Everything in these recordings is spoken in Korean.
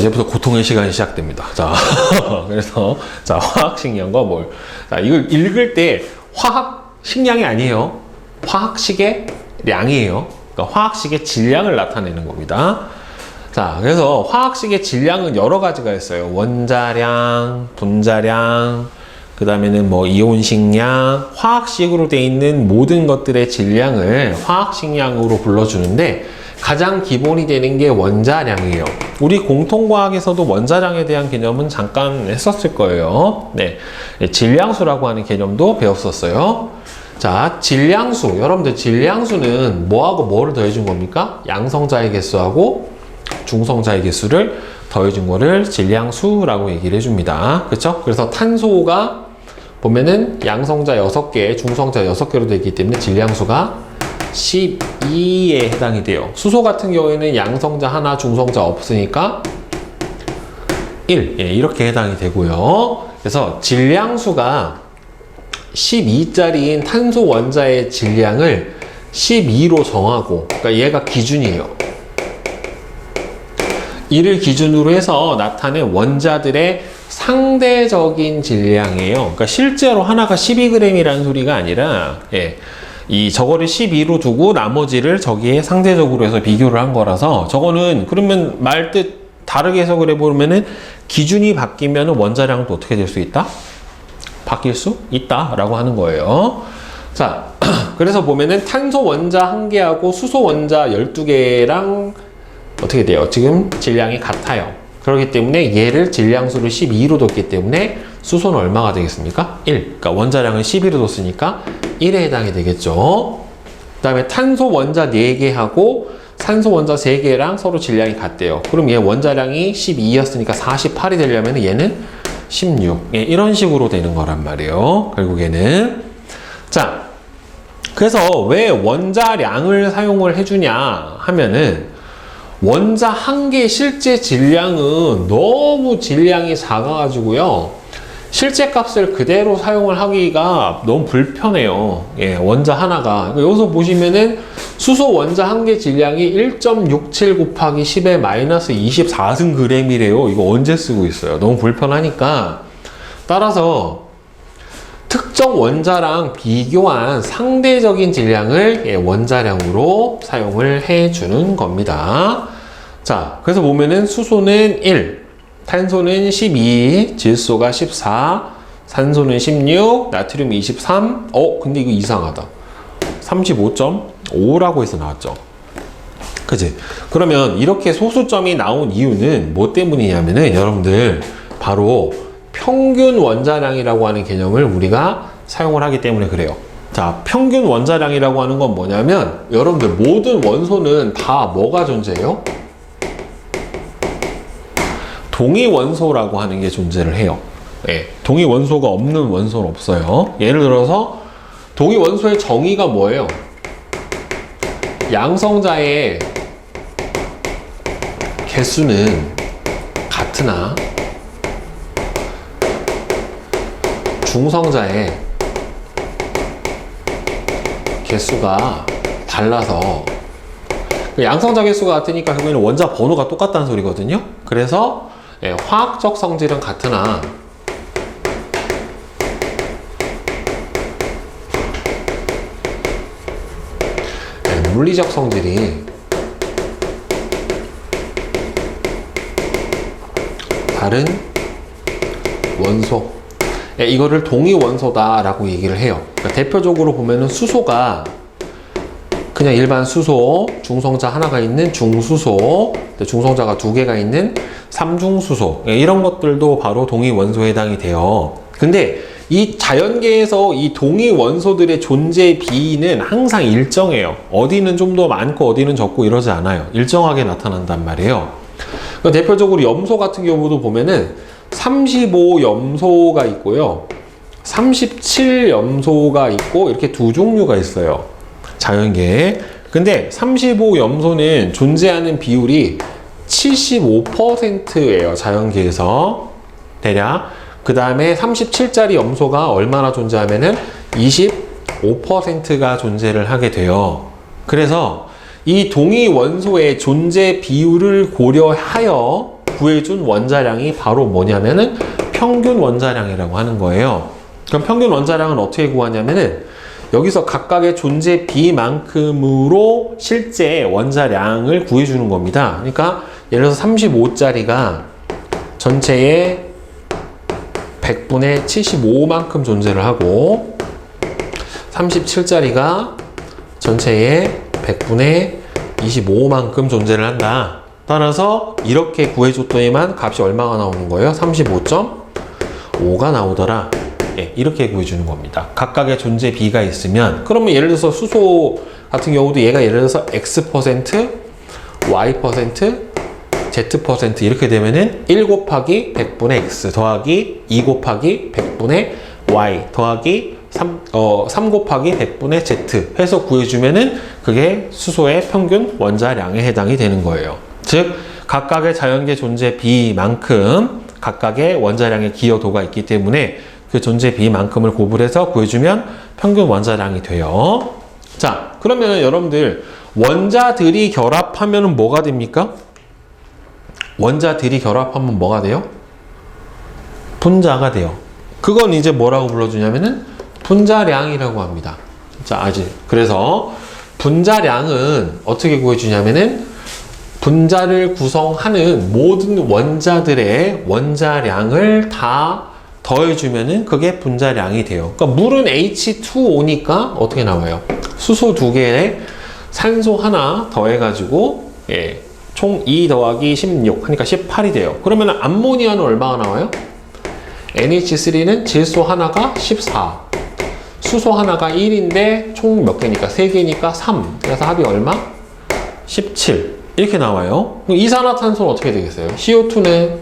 이제부터 고통의 시간이 시작됩니다. 자, 그래서, 자, 화학식량과 몰. 자, 이걸 읽을 때 화학식량이 아니에요. 화학식의 량이에요. 그러니까 화학식의 질량을 나타내는 겁니다. 자, 그래서 화학식의 질량은 여러 가지가 있어요. 원자량, 분자량, 그 다음에는 뭐 이온식량, 화학식으로 되어 있는 모든 것들의 질량을 화학식량으로 불러주는데 가장 기본이 되는 게 원자량이에요. 우리 공통과학에서도 원자량에 대한 개념은 잠깐 했었을 거예요. 네, 질량수라고 하는 개념도 배웠었어요. 자, 질량수. 여러분들 질량수는 뭐하고 뭐를 더해준 겁니까? 양성자의 개수하고 중성자의 개수를 더해준 거를 질량수라고 얘기를 해줍니다. 그렇죠? 그래서 탄소가 보면은 양성자 6개, 중성자 6개로 되기 때문에 질량수가 12에 해당이 돼요. 수소 같은 경우에는 양성자 하나, 중성자 없으니까 1. 예, 이렇게 해당이 되고요. 그래서 질량수가 12짜리인 탄소 원자의 질량을 12로 정하고, 그러니까 얘가 기준이에요. 이를 기준으로 해서 나타낸 원자들의 상대적인 질량이에요. 그러니까 실제로 하나가 12g이라는 소리가 아니라, 예, 저거를 12로 두고 나머지를 저기에 상대적으로 해서 비교를 한 거라서, 저거는 그러면 말뜻 다르게 해석을 해보면은 기준이 바뀌면 원자량도 어떻게 될 수 있다? 바뀔 수 있다라고 하는 거예요. 자, 그래서 보면은 탄소 원자 1개하고 수소 원자 12개랑 어떻게 돼요? 지금 질량이 같아요. 그렇기 때문에 얘를 질량수를 12로 뒀기 때문에 수소는 얼마가 되겠습니까? 1. 그러니까 원자량을 12로 뒀으니까 1에 해당이 되겠죠. 그 다음에 탄소 원자 4개하고 산소 원자 3개랑 서로 질량이 같대요. 그럼 얘 원자량이 12였으니까 48이 되려면 얘는 16. 예, 이런 식으로 되는 거란 말이에요. 결국에는. 자, 그래서 왜 원자량을 사용을 해주냐 하면은 원자 1개 실제 질량은 너무 질량이 작아가지고요. 실제 값을 그대로 사용을 하기가 너무 불편해요. 예, 원자 하나가. 여기서 보시면은 수소 원자 1개 질량이 1.67 곱하기 10의 마이너스 24승g이래요. 이거 언제 쓰고 있어요? 너무 불편하니까. 따라서 특정 원자랑 비교한 상대적인 질량을 원자량으로 사용을 해주는 겁니다. 자, 그래서 보면은 수소는 1, 탄소는 12, 질소가 14, 산소는 16, 나트륨 23. 근데 이거 이상하다. 35.5라고 해서 나왔죠. 그치? 그러면 이렇게 소수점이 나온 이유는 뭐 때문이냐면은 여러분들 바로 평균 원자량이라고 하는 개념을 우리가 사용을 하기 때문에 그래요. 자, 평균 원자량이라고 하는 건 뭐냐면 여러분들 모든 원소는 다 뭐가 존재해요? 동위 원소라고 하는 게 존재를 해요. 예, 동위 원소가 없는 원소는 없어요. 예를 들어서 동위 원소의 정의가 뭐예요? 양성자의 개수는 같으나 중성자의 개수가 달라서, 양성자 개수가 같으니까 결국에는 원자 번호가 똑같다는 소리거든요. 그래서 예, 화학적 성질은 같으나 예, 물리적 성질이 다른 원소, 예, 이거를 동위 원소다라고 얘기를 해요. 그러니까 대표적으로 보면은 수소가 그냥 일반 수소, 중성자 하나가 있는 중수소, 중성자가 2개가 있는 삼중수소, 예, 이런 것들도 바로 동위 원소에 해당이 돼요. 근데 이 자연계에서 이 동위 원소들의 존재 비는 항상 일정해요. 어디는 좀 더 많고 어디는 적고 이러지 않아요. 일정하게 나타난단 말이에요. 그러니까 대표적으로 염소 같은 경우도 보면은 35염소가 있고요, 37염소가 있고 이렇게 두 종류가 있어요, 자연계에. 근데 35염소는 존재하는 비율이 75%예요, 자연계에서 대략. 그 다음에 37짜리 염소가 얼마나 존재하면은 25%가 존재를 하게 돼요. 그래서 이 동위 원소의 존재 비율을 고려하여 구해준 원자량이 바로 뭐냐면은 평균 원자량이라고 하는 거예요. 그럼 평균 원자량은 어떻게 구하냐면은 여기서 각각의 존재 비만큼으로 실제 원자량을 구해주는 겁니다. 그러니까 예를 들어서 35짜리가 전체의 100분의 75만큼 존재를 하고 37짜리가 전체의 100분의 25만큼 존재를 한다. 따라서 이렇게 구해줬더니만 값이 얼마가 나오는 거예요? 35.5가 나오더라. 예, 이렇게 구해주는 겁니다. 각각의 존재 비가 있으면 그러면 예를 들어서 수소 같은 경우도 얘가 예를 들어서 X%, Y%, Z% 이렇게 되면은 1 곱하기 100분의 X 더하기 2 곱하기 100분의 Y 더하기 3 곱하기 100분의 Z 해서 구해주면은 그게 수소의 평균 원자량에 해당이 되는 거예요. 즉 각각의 자연계 존재 비만큼 각각의 원자량의 기여도가 있기 때문에 그 존재 비만큼을 곱을해서 구해주면 평균 원자량이 돼요. 자, 그러면 여러분들 원자들이 결합하면 뭐가 됩니까? 원자들이 결합하면 뭐가 돼요? 분자가 돼요. 그건 이제 뭐라고 불러주냐면은 분자량이라고 합니다. 자, 그래서 분자량은 어떻게 구해주냐면은 분자를 구성하는 모든 원자들의 원자량을 다 더해주면은 그게 분자량이 돼요. 그러니까 물은 H2O니까 어떻게 나와요? 수소 2개에 산소 하나 더해가지고 예, 총 2 더하기 16 하니까 18이 돼요. 그러면 암모니아는 얼마가 나와요? NH3는 질소 하나가 14, 수소 하나가 1인데 총 몇 개니까? 3개니까 3. 그래서 합이 얼마? 17. 이렇게 나와요. 이산화탄소는 어떻게 되겠어요? CO2는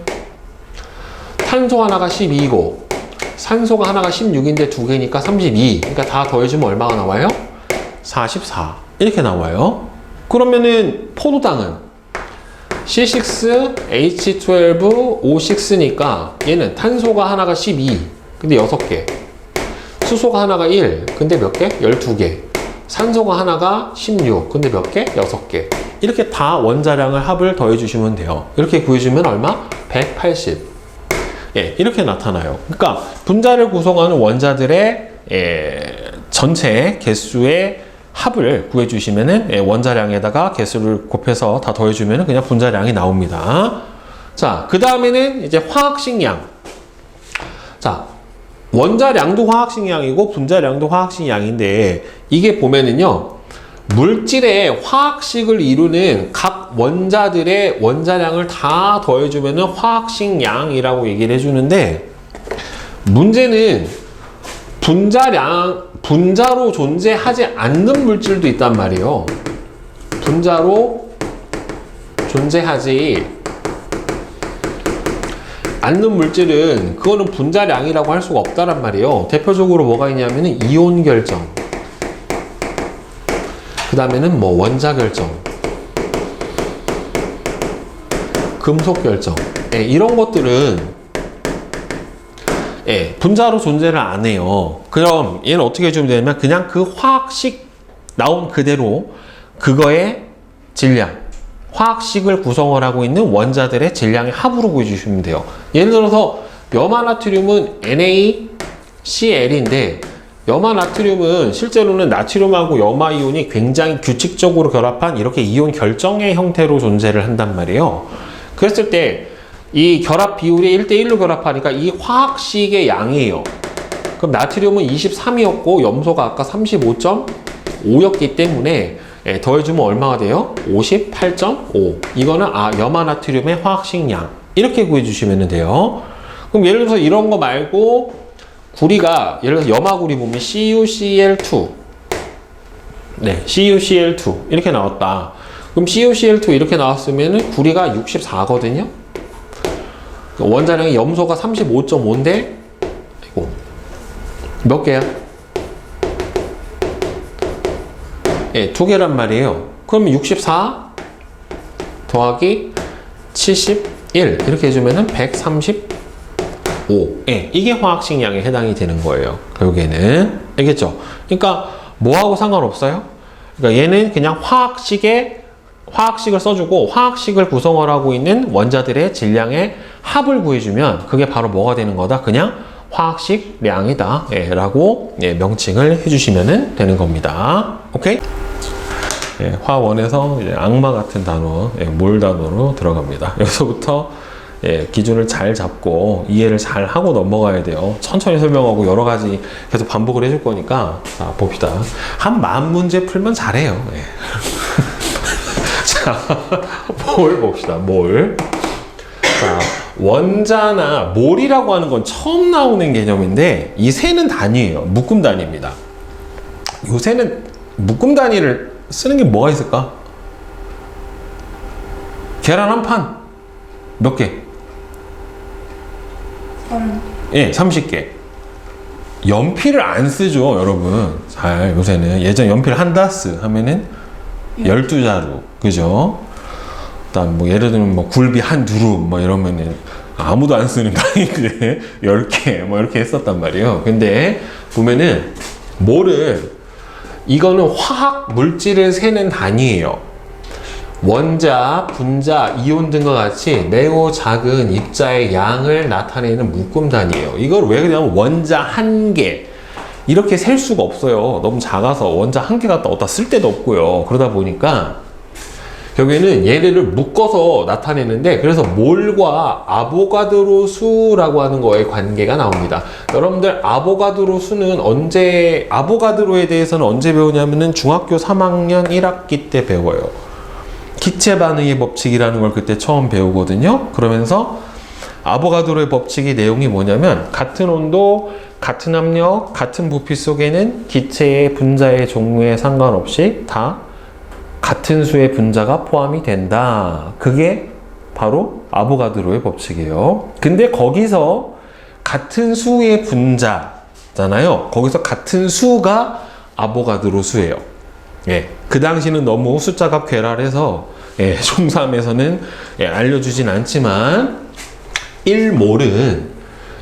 탄소 하나가 12고 산소가 하나가 16인데 2개니까 32. 그러니까 다 더해주면 얼마가 나와요? 44. 이렇게 나와요. 그러면은 포도당은 C6H12O6니까 얘는 탄소가 하나가 12 근데 6개, 수소가 하나가 1 근데 몇 개? 12개, 산소가 하나가 16 근데 몇 개? 6개. 이렇게 다 원자량을 합을 더해 주시면 돼요. 이렇게 구해주면 얼마? 180. 예, 이렇게 나타나요. 그러니까 분자를 구성하는 원자들의 전체 개수의 합을 구해주시면은 원자량에다가 개수를 곱해서 다 더해주면은 그냥 분자량이 나옵니다. 자, 그 다음에는 이제 화학식량. 자, 원자량도 화학식량이고 분자량도 화학식량인데 이게 보면은요, 물질의 화학식을 이루는 각 원자들의 원자량을 다 더해주면은 화학식량이라고 얘기를 해주는데 문제는 분자로 존재하지 않는 물질도 있단 말이에요. 분자로 존재하지 않는 물질은 그거는 분자량이라고 할 수가 없다란 말이에요. 대표적으로 뭐가 있냐면은 이온 결정, 그 다음에는 뭐 원자 결정, 금속 결정, 이런 것들은 분자로 존재를 안 해요. 그럼 얘는 어떻게 해주면 되냐면 그냥 그 화학식 나온 그대로 그거의 질량, 화학식을 구성을 하고 있는 원자들의 질량의 합으로 구해주시면 돼요. 예를 들어서 염화나트륨은 NaCl인데 염화나트륨은 실제로는 나트륨하고 염화이온이 굉장히 규칙적으로 결합한 이렇게 이온 결정의 형태로 존재를 한단 말이에요. 그랬을 때 이 결합 비율이 1대1로 결합하니까 이 화학식의 양이에요. 그럼 나트륨은 23이었고 염소가 아까 35.5였기 때문에 더해주면 얼마가 돼요? 58.5. 이거는 염화나트륨의 화학식 양. 이렇게 구해주시면 돼요. 그럼 예를 들어서 이런 거 말고 구리가 예를 들어서 염화구리 보면 CuCl2. 네, CuCl2 이렇게 나왔다. 그럼 CuCl2 이렇게 나왔으면 구리가 64거든요. 원자량이 염소가 35.5인데 이거 몇 개야? 예, 2개란 말이에요. 그럼 64 더하기 71 이렇게 해주면은 135. 예, 이게 화학식량에 해당이 되는 거예요. 결국에는. 알겠죠? 그러니까 뭐하고 상관없어요? 그러니까 얘는 그냥 화학식의 화학식을 써주고 화학식을 구성을 하고 있는 원자들의 질량의 합을 구해주면 그게 바로 뭐가 되는 거다? 그냥 화학식량이다 라고 명칭을 해주시면 되는 겁니다. 오케이? 화원에서 이제 악마 같은 단어, 몰 단어로 들어갑니다. 여기서부터 기준을 잘 잡고 이해를 잘 하고 넘어가야 돼요. 천천히 설명하고 여러 가지 계속 반복을 해줄 거니까. 자, 봅시다. 한 10,000문제 풀면 잘해요. 자, 몰 봅시다. 몰. 자, 원자나 몰이라고 하는 건 처음 나오는 개념인데 이 새는 단위예요. 묶음 단위입니다. 요새는 묶음 단위를 쓰는 게 뭐가 있을까? 계란 한 판 몇 개? 30개. 연필을 안 쓰죠, 여러분. 잘 요새는 예전 연필 한 다스 하면은 12자루, 그죠? 그다음 뭐 예를 들면 뭐 굴비 한 두루 뭐 이러면은 아무도 안 쓰는 단위인데 10개 뭐 이렇게 했었단 말이에요. 근데 보면은 몰을 이거는 화학 물질을 세는 단위예요. 원자, 분자, 이온 등과 같이 매우 작은 입자의 양을 나타내는 묶음 단위예요. 이걸 왜 그러냐면 원자 한 개 이렇게 셀 수가 없어요. 너무 작아서 원자 한 개 갖다 어디다 쓸 데도 없고요. 그러다 보니까 결국에는 얘네를 묶어서 나타내는데 그래서 몰과 아보가드로 수라고 하는 거에 관계가 나옵니다. 여러분들 아보가드로 수는 아보가드로에 대해서는 언제 배우냐면은 중학교 3학년 1학기 때 배워요. 기체 반응의 법칙이라는 걸 그때 처음 배우거든요. 그러면서 아보가드로의 법칙의 내용이 뭐냐면 같은 온도, 같은 압력, 같은 부피 속에는 기체의 분자의 종류에 상관없이 다 같은 수의 분자가 포함이 된다. 그게 바로 아보가드로의 법칙이에요. 근데 거기서 같은 수의 분자잖아요. 거기서 같은 수가 아보가드로 수예요. 그 당시는 너무 숫자가 괴랄해서 중3에서는 알려주진 않지만 1몰은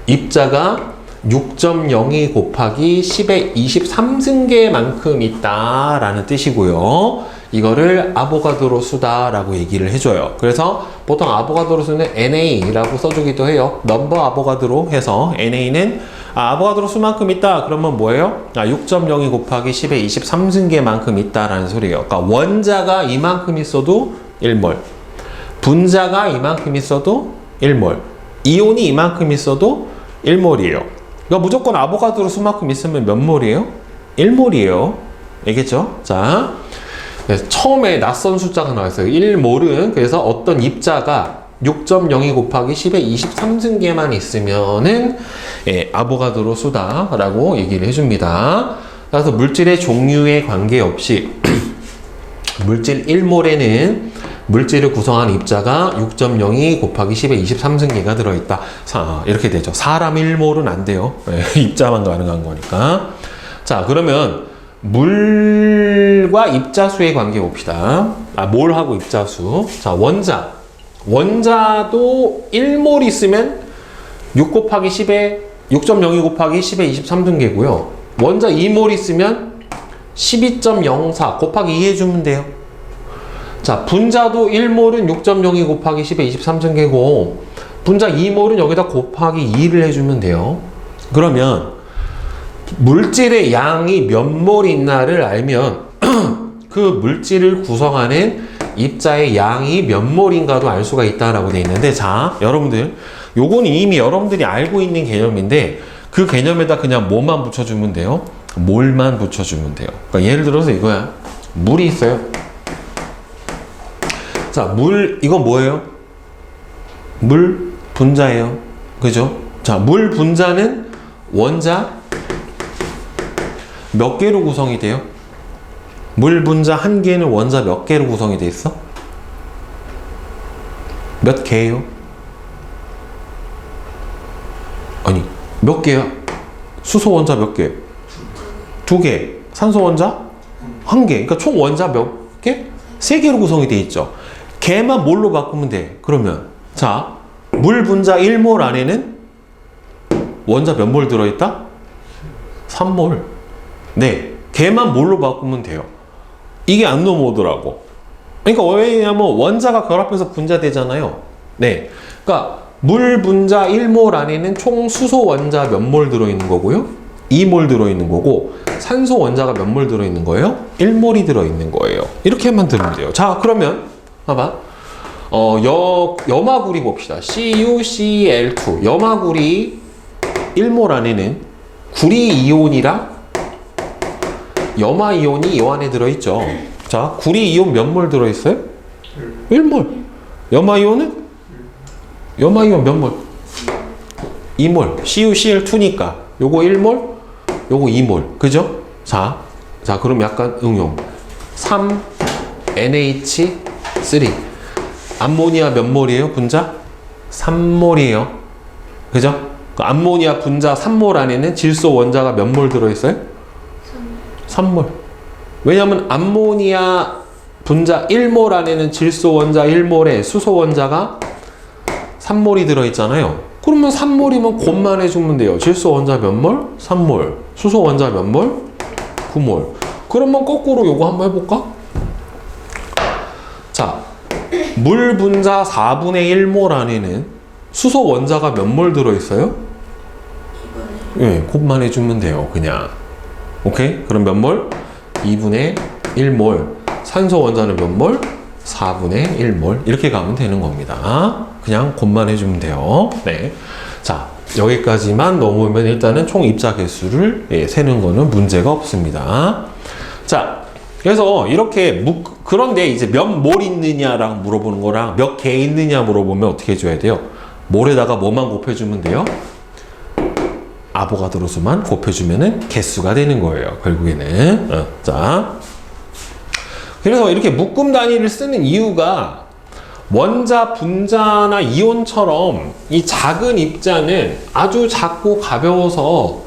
입자가 6.02 곱하기 10의 23승계만큼 있다라는 뜻이고요. 이거를 아보가드로 수다라고 얘기를 해줘요. 그래서 보통 아보가드로 수는 NA라고 써주기도 해요. 넘버 아보가드로 해서 NA는 아보가드로 수만큼 있다. 그러면 뭐예요? 6.02 곱하기 10의 23승계만큼 있다라는 소리예요. 그러니까 원자가 이만큼 있어도 1몰, 분자가 이만큼 있어도 1몰, 이온이 이만큼 있어도 1몰이에요. 그러니까 무조건 아보가드로 수만큼 있으면 몇 몰이에요? 1몰이에요. 알겠죠? 자, 그래서 처음에 낯선 숫자가 나왔어요. 1몰은 그래서 어떤 입자가 6.02 곱하기 10의 23승계만 있으면은 아보가드로 수다라고 얘기를 해줍니다. 그래서 물질의 종류에 관계없이 물질 1몰에는 물질을 구성한 입자가 6.02 곱하기 10의 23승계가 들어있다. 이렇게 되죠. 사람 1몰은 안 돼요. 입자만 가능한 거니까. 자, 그러면 물과 입자수의 관계 봅시다. 몰하고 입자수. 자, 원자도 1몰 있으면 6 곱하기 10에 6.02 곱하기 10의 23승계고요. 원자 2몰 있으면 12.04 곱하기 2 해주면 돼요. 자, 분자도 1몰은 6.02 곱하기 10의 23승계고 분자 2몰은 여기다 곱하기 2를 해주면 돼요. 그러면 물질의 양이 몇 몰 있나를 알면 그 물질을 구성하는 입자의 양이 몇 몰인가도 알 수가 있다라고 돼 있는데, 자, 여러분들 요건 이미 여러분들이 알고 있는 개념인데 그 개념에다 그냥 뭐만 붙여주면 돼요? 몰만 붙여주면 돼요. 그러니까 예를 들어서 이거야. 물이 있어요. 자, 물, 이건 뭐예요? 물 분자예요. 그죠? 자, 물 분자는 원자 몇 개로 구성이 돼요? 물 분자 한 개는 원자 몇 개로 구성이 돼 있어? 몇 개예요? 아니, 몇 개야? 수소 원자 몇 개? 2개. 산소 원자? 1개. 그러니까 총 원자 몇 개? 3개로 구성이 돼 있죠. 걔만 몰로 바꾸면 돼. 그러면 자, 물 분자 1몰 안에는 원자 몇 몰 들어있다? 3몰. 네, 걔만 몰로 바꾸면 돼요. 이게 안 넘어오더라고. 그러니까 왜냐면 원자가 결합해서 분자되잖아요. 네. 그러니까 물 분자 1몰 안에는 총 수소 원자 몇 몰 들어있는 거고요? 2몰 들어있는 거고, 산소 원자가 몇 몰 들어있는 거예요? 1몰이 들어있는 거예요. 이렇게만 들으면 돼요. 자, 그러면 봐봐. 염화구리 봅시다. CuCl2. 염화구리 1몰 안에는 구리 이온이랑 염화 이온이 이 안에 들어있죠. 자, 구리 이온 몇 몰 들어있어요? 1몰. 염화 이온은? 염화 이온 몇 몰? 2몰. CuCl2니까 요거 1몰, 요거 2몰. 그죠? 자, 그럼 약간 응용. 3NH3. 암모니아 몇 몰이에요? 분자? 3몰이에요. 그죠? 그 암모니아 분자 3몰 안에는 질소 원자가 몇 몰 들어있어요? 3몰. 왜냐면 암모니아 분자 1몰 안에는 질소 원자 1몰에 수소 원자가 3몰이 들어있잖아요. 그러면 3몰이면 곱만 해주면 돼요. 질소 원자 몇 몰? 3몰. 수소 원자 몇 몰? 9몰. 그러면 거꾸로 요거 한번 해볼까? 자, 물 분자 4분의 1몰 안에는 수소 원자가 몇 몰 들어있어요? 예, 곱만 해주면 돼요. 그냥. 오케이? 그럼 몇 몰? 2분의 1몰. 산소 원자는 몇 몰? 4분의 1몰. 이렇게 가면 되는 겁니다. 그냥 곱만 해주면 돼요. 네. 자, 여기까지만 넘으면 일단은 총 입자 개수를 세는 거는 문제가 없습니다. 자, 그래서 이렇게 그런데 이제 몇 몰 있느냐라고 물어보는 거랑 몇 개 있느냐 물어보면 어떻게 해줘야 돼요? 몰에다가 뭐만 곱해주면 돼요? 아보가드로 수만 곱해주면은 개수가 되는 거예요. 결국에는. 자, 그래서 이렇게 묶음 단위를 쓰는 이유가 원자, 분자나 이온처럼 이 작은 입자는 아주 작고 가벼워서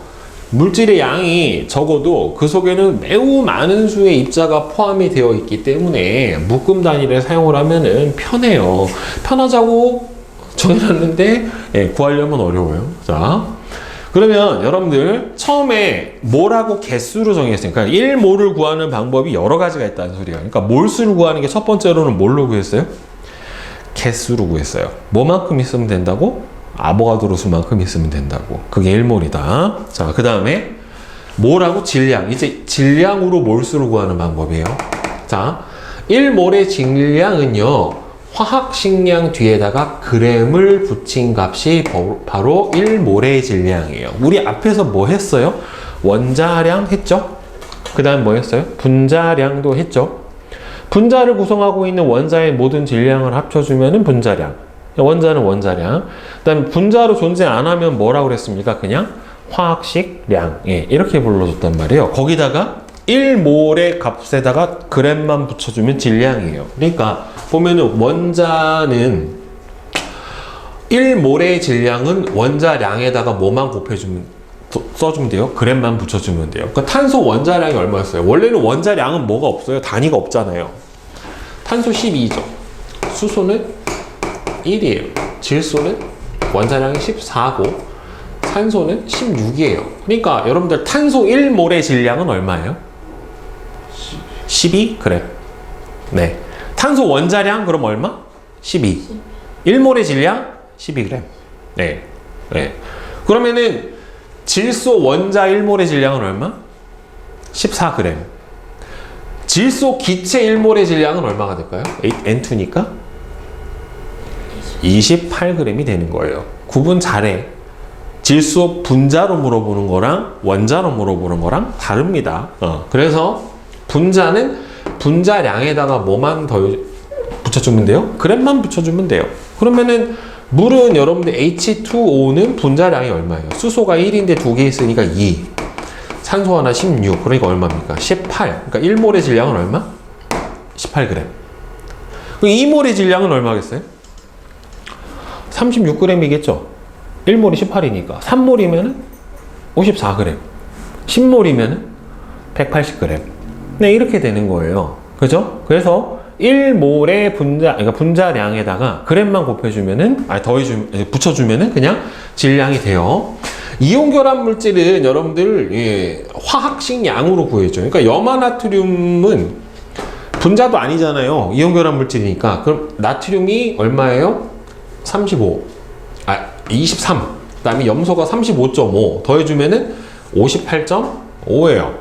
물질의 양이 적어도 그 속에는 매우 많은 수의 입자가 포함이 되어 있기 때문에 묶음 단위를 사용을 하면은 편해요. 편하자고 정해놨는데 구하려면 어려워요. 자, 그러면 여러분들 처음에 몰하고 개수로 정했으니까 1몰을 구하는 방법이 여러 가지가 있다는 소리예요. 그러니까 몰수를 구하는 게 첫 번째로는 뭘로 구했어요? 개수로 구했어요. 뭐만큼 있으면 된다고? 아보가드로 수만큼 있으면 된다고. 그게 1몰이다. 자, 그 다음에 몰하고 질량. 이제 질량으로 몰수를 구하는 방법이에요. 자, 1몰의 질량은요, 화학식량 뒤에다가 g을 붙인 값이 바로 1몰의 질량이에요. 우리 앞에서 뭐 했어요? 원자량 했죠? 그 다음 뭐 했어요? 분자량도 했죠? 분자를 구성하고 있는 원자의 모든 질량을 합쳐주면 분자량. 원자는 원자량. 그 다음에 분자로 존재 안 하면 뭐라고 그랬습니까? 그냥 화학식량. 이렇게 불러줬단 말이에요. 거기다가 1몰의 값에다가 g만 붙여주면 질량이에요. 그러니까 보면은 원자는 1몰의 질량은 원자량에다가 뭐만 곱해주면 써주면 돼요? g만 붙여주면 돼요. 그러니까 탄소 원자량이 얼마였어요? 원래는 원자량은 뭐가 없어요? 단위가 없잖아요. 탄소 12죠. 수소는 1이에요. 질소는 원자량이 14고 산소는 16이에요. 그러니까 여러분들 탄소 1몰의 질량은 얼마예요? 12g. 네. 탄소 원자량 그럼 얼마? 12. 1몰의 질량 12g. 네. 네. 그러면은 질소 원자 1몰의 질량은 얼마? 14g. 질소 기체 1몰의 질량은 얼마가 될까요? N2니까 28g이 되는 거예요. 구분 잘해. 질소 분자로 물어보는 거랑 원자로 물어보는 거랑 다릅니다. 그래서 분자는 분자량에다가 뭐만 더 붙여주면 돼요? g만 붙여주면 돼요. 그러면은 물은 여러분들 H2O는 분자량이 얼마예요? 수소가 1인데 2개 있으니까 2. 산소 하나 16. 그러니까 얼마입니까? 18. 그러니까 1몰의 질량은 얼마? 18g. 2몰의 질량은 얼마겠어요? 36g이겠죠? 1몰이 18이니까. 3몰이면은 54g. 10몰이면은 180g. 네, 이렇게 되는 거예요. 그죠? 그래서 1몰의 그러니까 분자량에다가 g만 곱해주면은, 붙여주면은 그냥 질량이 돼요. 이온 결합 물질은 여러분들 화학식 양으로 구해줘요. 그러니까 염화나트륨은 분자도 아니잖아요. 이온결합 물질이니까. 그럼 나트륨이 얼마예요? 23. 그 다음에 염소가 35.5 더해주면은 58.5예요.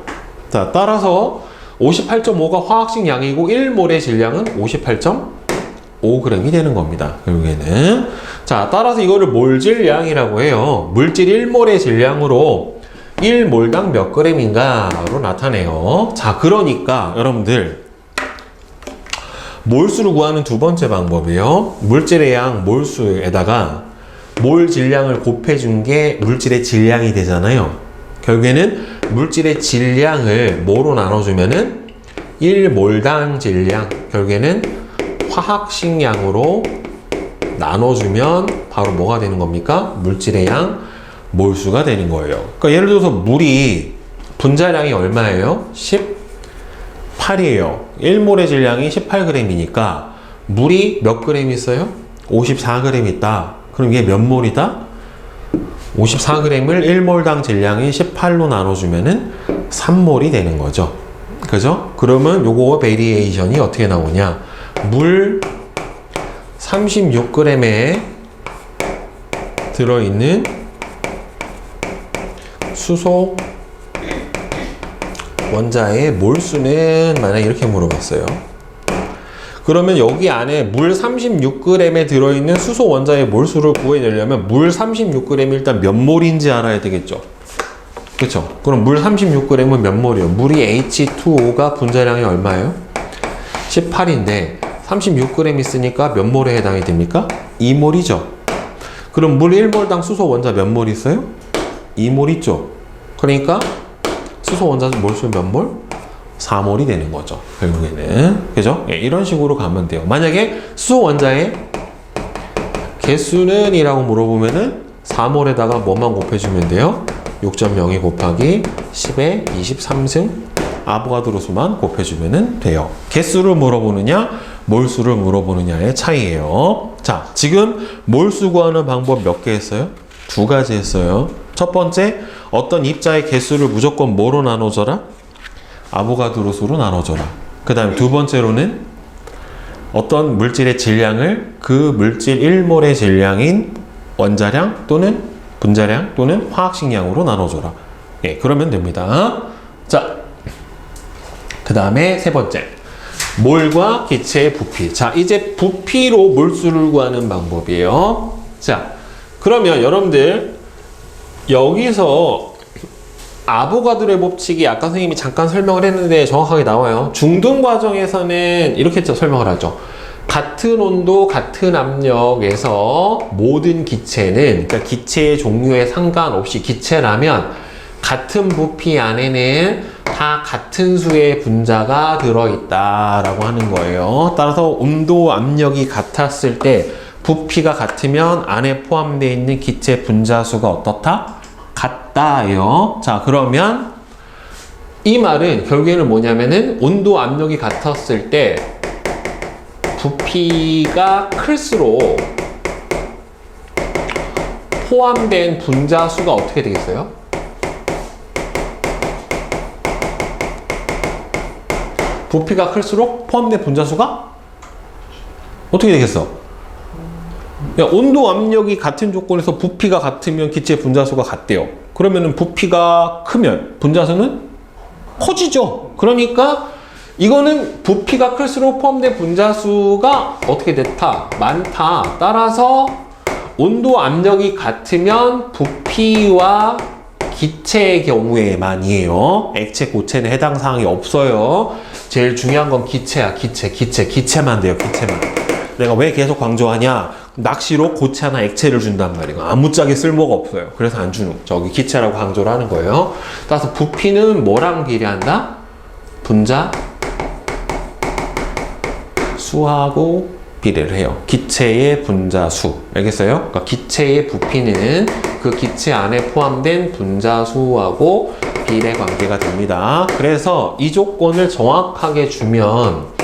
자, 따라서 58.5가 화학식 양이고 1몰의 질량은 58.5g이 되는 겁니다. 결국에는. 자, 따라서 이거를 몰질량이라고 해요. 물질 1몰의 질량으로 1몰당 몇 g인가로 나타내요. 자, 그러니까 여러분들 몰수를 구하는 두 번째 방법이에요. 물질의 양 몰수에다가 몰 질량을 곱해준 게 물질의 질량이 되잖아요. 결국에는 물질의 질량을 뭐로 나눠주면은 1몰당 질량, 결국에는 화학식량으로 나눠주면 바로 뭐가 되는 겁니까? 물질의 양 몰수가 되는 거예요. 그러니까 예를 들어서 물이 분자량이 얼마예요? 18이에요. 1몰의 질량이 18g이니까 물이 몇 g 있어요? 54g 있다. 그럼 이게 몇 몰이다? 54g을 1몰당 질량이 18로 나눠주면은 3몰이 되는 거죠. 그죠? 그러면 요거 베리에이션이 어떻게 나오냐? 물 36g에 들어있는 수소 원자의 몰수는 만약 이렇게 물어봤어요. 그러면 여기 안에 물 36g에 들어있는 수소 원자의 몰수를 구해내려면 물 36g이 일단 몇 몰인지 알아야 되겠죠. 그렇죠? 그럼 물 36g은 몇 몰이에요? 물이 H2O가 분자량이 얼마예요? 18인데 36g 있으니까 몇 몰에 해당이 됩니까? 2몰이죠. 그럼 물 1몰당 수소 원자 몇 몰 있어요? 2몰 있죠. 그러니까 수소 원자 몰수 몇 몰? 4몰이 되는 거죠. 결국에는. 그죠? 예, 이런 식으로 가면 돼요. 만약에 수소 원자의 개수는 이라고 물어보면은 4몰에다가 뭐만 곱해주면 돼요? 6.02 곱하기 10의 23승 아보가드로 수만 곱해주면 돼요. 개수를 물어보느냐, 몰수를 물어보느냐의 차이예요. 자, 지금 몰수 구하는 방법 몇 개 했어요? 두 가지 했어요. 첫 번째, 어떤 입자의 개수를 무조건 뭐로 나눠줘라? 아보가드로 수로 나눠줘라. 그 다음 두 번째로는 어떤 물질의 질량을 그 물질 1몰의 질량인 원자량 또는 분자량 또는 화학식량으로 나눠줘라. 예, 그러면 됩니다. 자, 그 다음에 세 번째, 몰과 기체의 부피. 자, 이제 부피로 몰수를 구하는 방법이에요. 자, 그러면 여러분들 여기서 아보가드로의 법칙이 아까 선생님이 잠깐 설명을 했는데 정확하게 나와요. 중등 과정에서는 이렇게 설명을 하죠. 같은 온도, 같은 압력에서 모든 기체는, 그러니까 기체의 종류에 상관없이 기체라면 같은 부피 안에는 다 같은 수의 분자가 들어있다라고 하는 거예요. 따라서 온도, 압력이 같았을 때 부피가 같으면 안에 포함되어 있는 기체 분자 수가 어떻다? 같다요. 자, 그러면 이 말은 결국에는 뭐냐면은 온도, 압력이 같았을 때 부피가 클수록 포함된 분자 수가 어떻게 되겠어요? 부피가 클수록 포함된 분자 수가 어떻게 되겠어? 야, 온도, 압력이 같은 조건에서 부피가 같으면 기체 분자수가 같대요. 그러면은 부피가 크면 분자수는 커지죠. 그러니까 이거는 부피가 클수록 포함된 분자수가 어떻게 됐다? 많다. 따라서 온도, 압력이 같으면 부피와 기체의 경우에만이에요. 액체, 고체는 해당 사항이 없어요. 제일 중요한 건 기체야. 기체만 돼요. 기체만. 내가 왜 계속 강조하냐? 낚시로 고체 하나 액체를 준단 말이에요. 아무짝에 쓸모가 없어요. 그래서 안 주는, 저기 기체라고 강조를 하는 거예요. 따라서 부피는 뭐랑 비례한다? 분자 수하고 비례를 해요. 기체의 분자 수. 알겠어요? 그러니까 기체의 부피는 그 기체 안에 포함된 분자 수하고 비례 관계가 됩니다. 그래서 이 조건을 정확하게 주면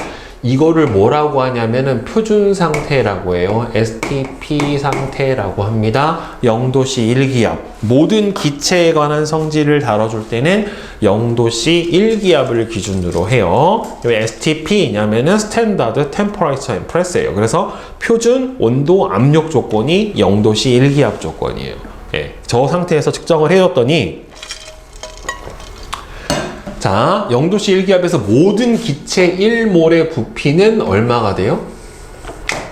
이거를 뭐라고 하냐면은 표준 상태라고 해요. STP 상태라고 합니다. 0도씨 1기압. 모든 기체에 관한 성질을 다뤄줄 때는 0도씨 1기압을 기준으로 해요. 왜 STP냐면은 스탠다드 템퍼레이처 앤 프레스예요. 그래서 표준 온도 압력 조건이 0도씨 1기압 조건이에요. 예, 저 상태에서 측정을 해줬더니 자, 0도씨 1기압에서 모든 기체 1몰의 부피는 얼마가 돼요?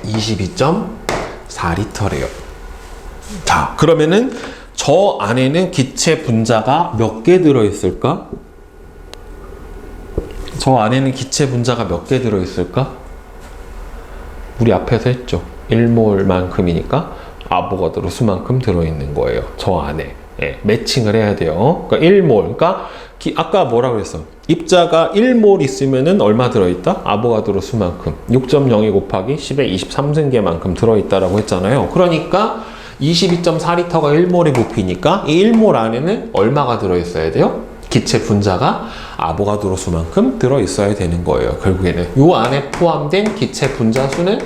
22.4리터래요. 자, 그러면은 저 안에는 기체 분자가 몇 개 들어있을까? 저 안에는 기체 분자가 몇 개 들어있을까? 우리 앞에서 했죠. 1몰만큼이니까 아보가드로 수만큼 들어있는 거예요. 저 안에. 예, 매칭을 해야 돼요. 그러니까 1몰. 그러니까 아까 뭐라 그랬어? 입자가 1몰 있으면은 얼마 들어있다? 아보가드로 수만큼 6.02 곱하기 10의 23승계만큼 들어있다라고 했잖아요. 그러니까 22.4리터가 1몰의 부피니까 이 1몰 안에는 얼마가 들어있어야 돼요? 기체 분자가 아보가드로 수만큼 들어있어야 되는 거예요. 결국에는 이 안에 포함된 기체 분자 수는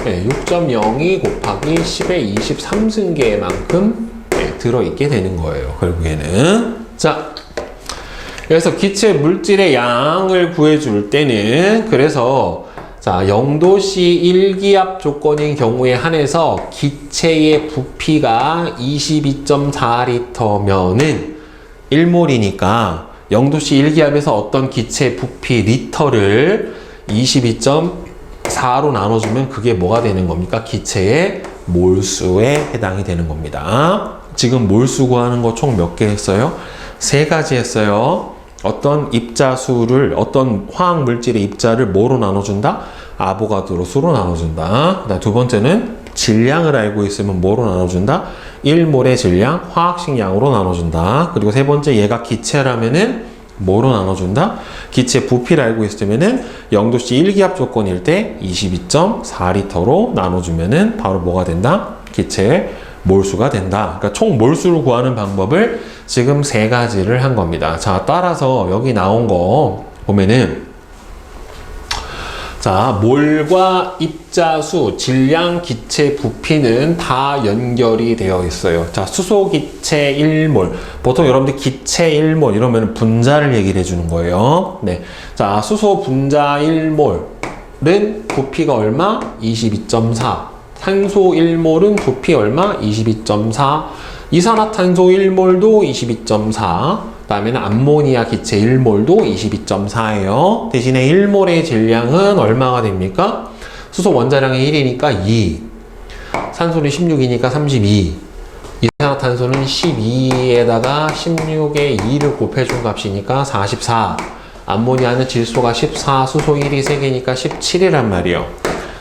6.02 곱하기 10의 23승계만큼 들어있게 되는 거예요. 결국에는. 자, 그래서 기체 물질의 양을 구해줄 때는 그래서 자 0도씨 1기압 조건인 경우에 한해서 기체의 부피가 22.4리터면은 1몰이니까 0도씨 1기압에서 어떤 기체 부피 리터를 22.4로 나눠주면 그게 뭐가 되는 겁니까? 기체의 몰수에 해당이 되는 겁니다. 지금 몰수 구하는 거 총 몇 개 했어요? 3가지 했어요. 어떤 입자수를, 어떤 화학 물질의 입자를 뭐로 나눠준다? 아보가드로 수로 나눠준다. 그다음 두 번째는 질량을 알고 있으면 뭐로 나눠준다? 1몰의 질량, 화학식 양으로 나눠준다. 그리고 세 번째, 얘가 기체라면은 뭐로 나눠준다? 기체 부피를 알고 있으면은 0도씨 1기압 조건일 때 22.4리터로 나눠주면은 바로 뭐가 된다? 기체의 몰수가 된다. 그러니까 총 몰수를 구하는 방법을 지금 3가지를 한 겁니다. 자, 따라서 여기 나온 거 보면은 자, 몰과 입자수, 질량, 기체 부피는 다 연결이 되어 있어요. 자, 수소 기체 1몰. 보통 여러분들 기체 1몰 이러면 분자를 얘기를 해주는 거예요. 네. 자, 수소 분자 1몰은 부피가 얼마? 22.4. 탄소 1몰은 부피 얼마? 22.4. 이산화탄소 1몰도 22.4. 그 다음에는 암모니아 기체 1몰도 22.4예요. 대신에 1몰의 질량은 얼마가 됩니까? 수소 원자량이 1이니까 2. 산소는 16이니까 32. 이산화탄소는 12에다가 16에 2를 곱해준 값이니까 44. 암모니아는 질소가 14, 수소 1이 3개니까 17이란 말이에요.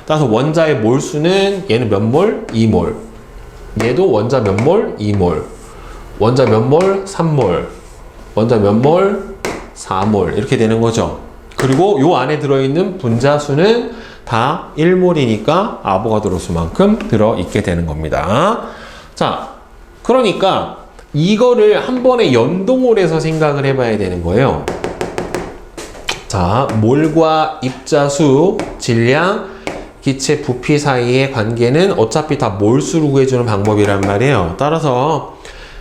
따라서 원자의 몰수는 얘는 몇 몰? 2몰. 얘도 원자 몇 몰? 2몰. 원자 몇 몰? 3몰. 원자 몇 몰? 4몰. 이렇게 되는 거죠. 그리고 요 안에 들어있는 분자 수는 다 1몰이니까 아보가드로 수만큼 들어있게 되는 겁니다. 자, 그러니까 이거를 한 번에 연동을 해서 생각을 해봐야 되는 거예요. 자, 몰과 입자수, 질량, 기체 부피 사이의 관계는 어차피 다 몰수로 구해주는 방법이란 말이에요. 따라서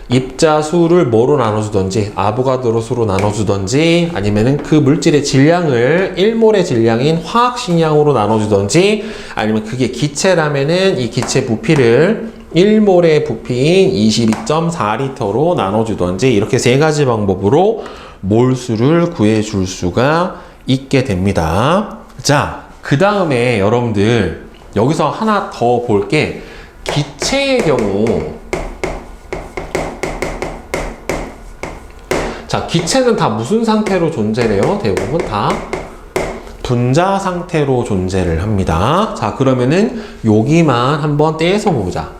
입자수를 뭐로 나눠주던지 아보가드로 수로 나눠주던지 아니면은 그 물질의 질량을 1몰의 질량인 화학식량으로 나눠주던지 아니면 그게 기체라면은 이 기체 부피를 1몰의 부피인 22.4리터로 나눠주던지 이렇게 3가지 방법으로 몰수를 구해줄 수가 있게 됩니다. 자, 그 다음에 여러분들 여기서 하나 더 볼 게 기체의 경우 자, 기체는 다 무슨 상태로 존재를 해요? 대부분 다 분자 상태로 존재를 합니다. 자, 그러면은 여기만 한번 떼서 보자.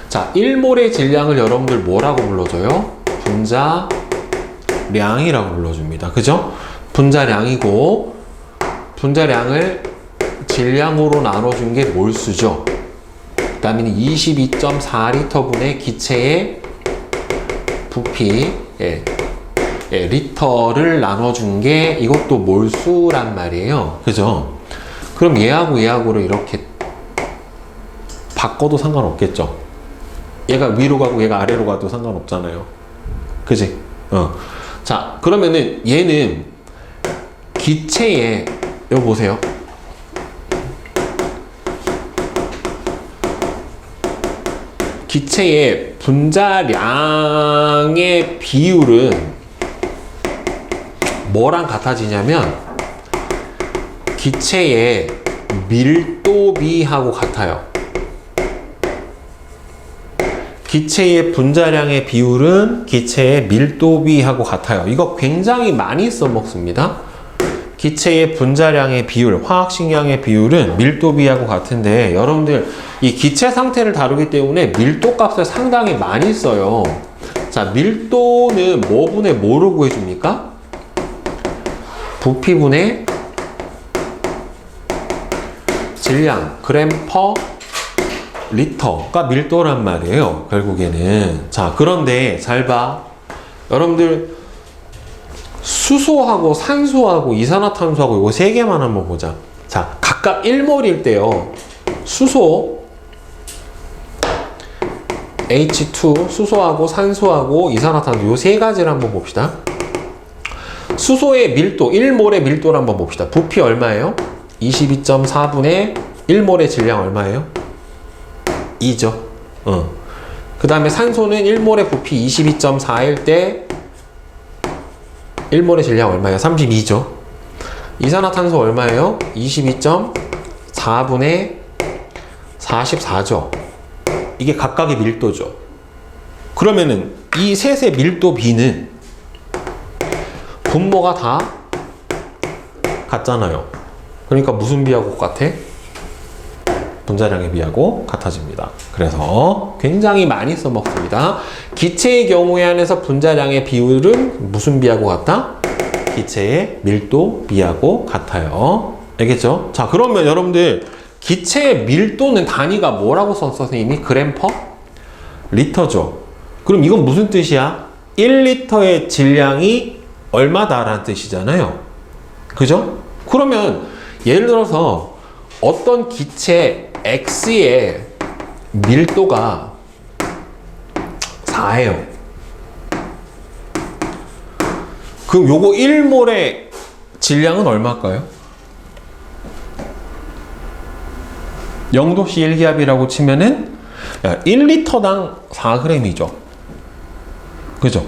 자, 1몰의 질량을 여러분들 뭐라고 불러줘요? 분자량이라고 불러줍니다. 그죠? 분자량이고 분자량을 질량으로 나눠준 게 몰수죠. 그 다음에는 22.4리터분의 기체의 부피, 예. 리터를 나눠준 게 이것도 몰수란 말이에요. 그죠? 그럼 얘하고 얘하고를 이렇게 바꿔도 상관없겠죠. 얘가 위로 가고 얘가 아래로 가도 상관없잖아요. 그지? 자, 그러면은 얘는 기체의, 여기 보세요. 기체의 분자량의 비율은 뭐랑 같아지냐면 기체의 밀도비하고 같아요. 기체의 분자량의 비율은 기체의 밀도비하고 같아요. 이거 굉장히 많이 써먹습니다. 기체의 분자량의 비율, 화학식량의 비율은 밀도비하고 같은데 여러분들 이 기체 상태를 다루기 때문에 밀도 값을 상당히 많이 써요. 자, 밀도는 뭐분의 뭐로 구해줍니까? 부피분의 질량, 그램 퍼 리터가 밀도란 말이에요. 결국에는. 자, 그런데 잘 봐. 여러분들 수소하고 산소하고 이산화탄소하고 이거 세 개만 한번 보자. 자, 각각 1몰일 때요. 수소 H2, 수소하고 산소하고 이산화탄소 요 세 가지를 한번 봅시다. 수소의 밀도, 1몰의 밀도를 한번 봅시다. 부피 얼마예요? 22.4분의 1몰의 질량 얼마예요? 2죠. 그 다음에 산소는 1몰의 부피 22.4일 때 1몰의 질량 얼마예요? 32죠. 이산화탄소 얼마예요? 22.4분의 44죠. 이게 각각의 밀도죠. 그러면은 이 셋의 밀도 비는 분모가 다 같잖아요. 그러니까 무슨 비하고 같아? 분자량의 비하고 같아집니다. 그래서 굉장히 많이 써먹습니다. 기체의 경우에 한해서 분자량의 비율은 무슨 비하고 같다? 기체의 밀도 비하고 같아요. 알겠죠? 자, 그러면 여러분들 기체의 밀도는 단위가 뭐라고 썼어, 선생님이? 그램 퍼 리터죠. 그럼 이건 무슨 뜻이야? 1리터의 질량이 얼마다라는 뜻이잖아요. 그죠? 그러면 예를 들어서 어떤 기체 X의 밀도가 4예요. 그럼 요거 1몰의 질량은 얼마일까요? 0도씨 1기압이라고 치면은 1리터당 4g이죠. 그죠?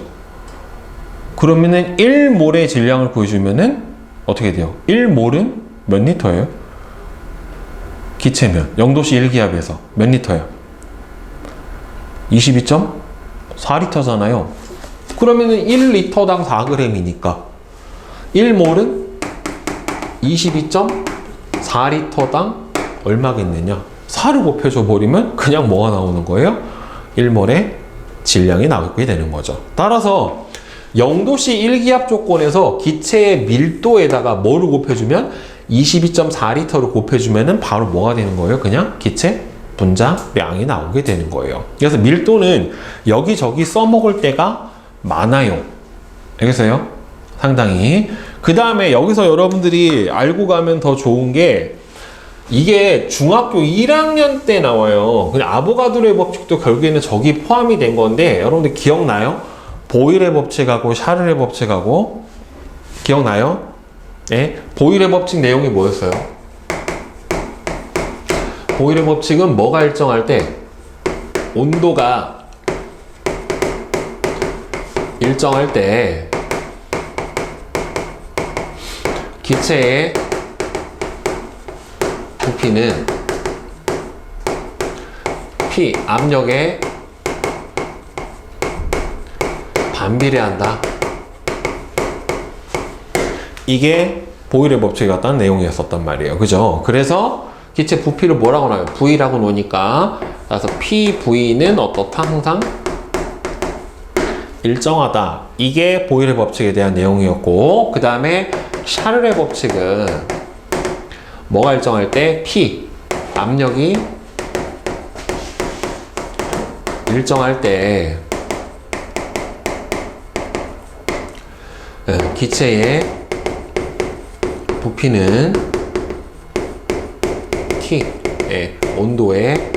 그러면은 1몰의 질량을 구해주면은 어떻게 돼요? 1몰은 몇 리터예요? 기체면 0도씨 1기압에서 몇 리터예요? 22.4리터잖아요. 그러면은 1리터당 4g이니까 1몰은 22.4리터당 얼마겠느냐? 4를 곱해줘 버리면 그냥 뭐가 나오는 거예요? 1몰의 질량이 나오게 되는 거죠. 따라서 0도씨 1기압 조건에서 기체의 밀도에다가 뭐를 곱해주면 22.4리터를 곱해주면은 바로 뭐가 되는 거예요? 그냥 기체 분자량이 나오게 되는 거예요. 그래서 밀도는 여기저기 써먹을 때가 많아요. 알겠어요? 상당히. 그 다음에 여기서 여러분들이 알고 가면 더 좋은 게 이게 중학교 1학년 때 나와요. 그냥 아보가드로의 법칙도 결국에는 저기 포함이 된 건데 여러분들 기억나요? 보일의 법칙하고 샤를의 법칙하고 기억나요? 네? 보일의 법칙 내용이 뭐였어요? 보일의 법칙은 뭐가 일정할 때 온도가 일정할 때 기체의 부피는 P 압력에 반비례한다. 이게 보일의 법칙에 같다는 내용이었었단 말이에요. 그죠? 그래서 기체 부피를 뭐라고 나와요? V라고 놓으니까. 그래서 PV는 어떻다? 항상 일정하다. 이게 보일의 법칙에 대한 내용이었고, 그 다음에 샤를의 법칙은 뭐가 일정할 때? P 압력이 일정할 때 기체의 부피는 T, 온도에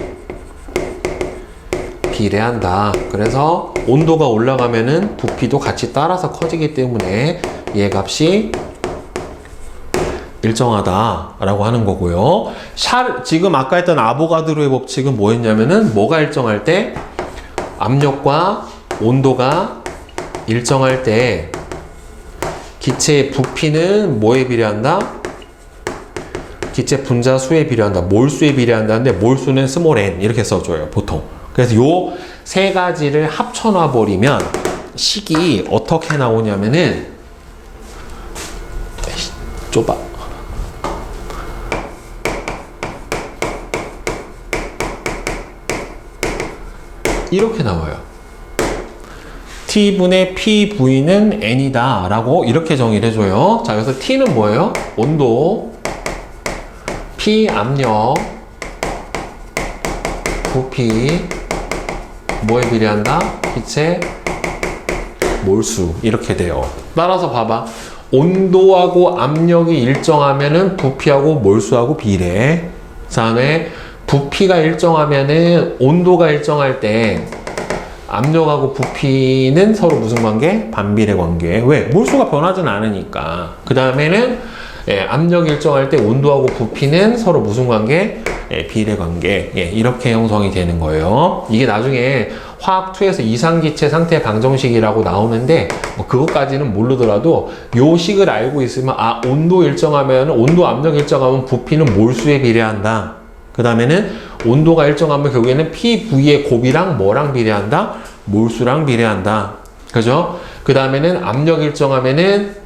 비례한다. 그래서 온도가 올라가면은 부피도 같이 따라서 커지기 때문에 얘 값이 일정하다라고 하는 거고요. 지금 아까 했던 아보가드로의 법칙은 뭐였냐면은 뭐가 일정할 때 압력과 온도가 일정할 때 기체의 부피는 뭐에 비례한다? 기체 분자 수에 비례한다. 몰수에 비례한다는데 몰수는 스몰 n 이렇게 써줘요. 보통. 그래서 요 세 가지를 합쳐놔 버리면 식이 어떻게 나오냐면은 좁아. 이렇게 나와요. T분의 PV는 N이다 라고 이렇게 정의를 해줘요. 자, 그래서 T는 뭐예요? 온도, P 압력, 부피, 뭐에 비례한다? 기체 몰수 이렇게 돼요. 따라서 봐봐. 온도하고 압력이 일정하면은 부피하고 몰수하고 비례. 그 다음에 부피가 일정하면은 온도가 일정할 때 압력하고 부피는 서로 무슨 관계? 반비례 관계. 왜? 몰수가 변하진 않으니까. 그 다음에는 압력 일정할 때 온도하고 부피는 서로 무슨 관계? 비례 관계. 이렇게 형성이 되는 거예요. 이게 나중에 화학2에서 이상기체 상태 방정식이라고 나오는데 뭐 그것까지는 모르더라도 요 식을 알고 있으면 온도 일정하면 온도 압력 일정하면 부피는 몰수에 비례한다. 그 다음에는 온도가 일정하면 결국에는 PV의 곱이랑 뭐랑 비례한다? 몰수랑 비례한다. 그죠? 그 다음에는 압력 일정하면은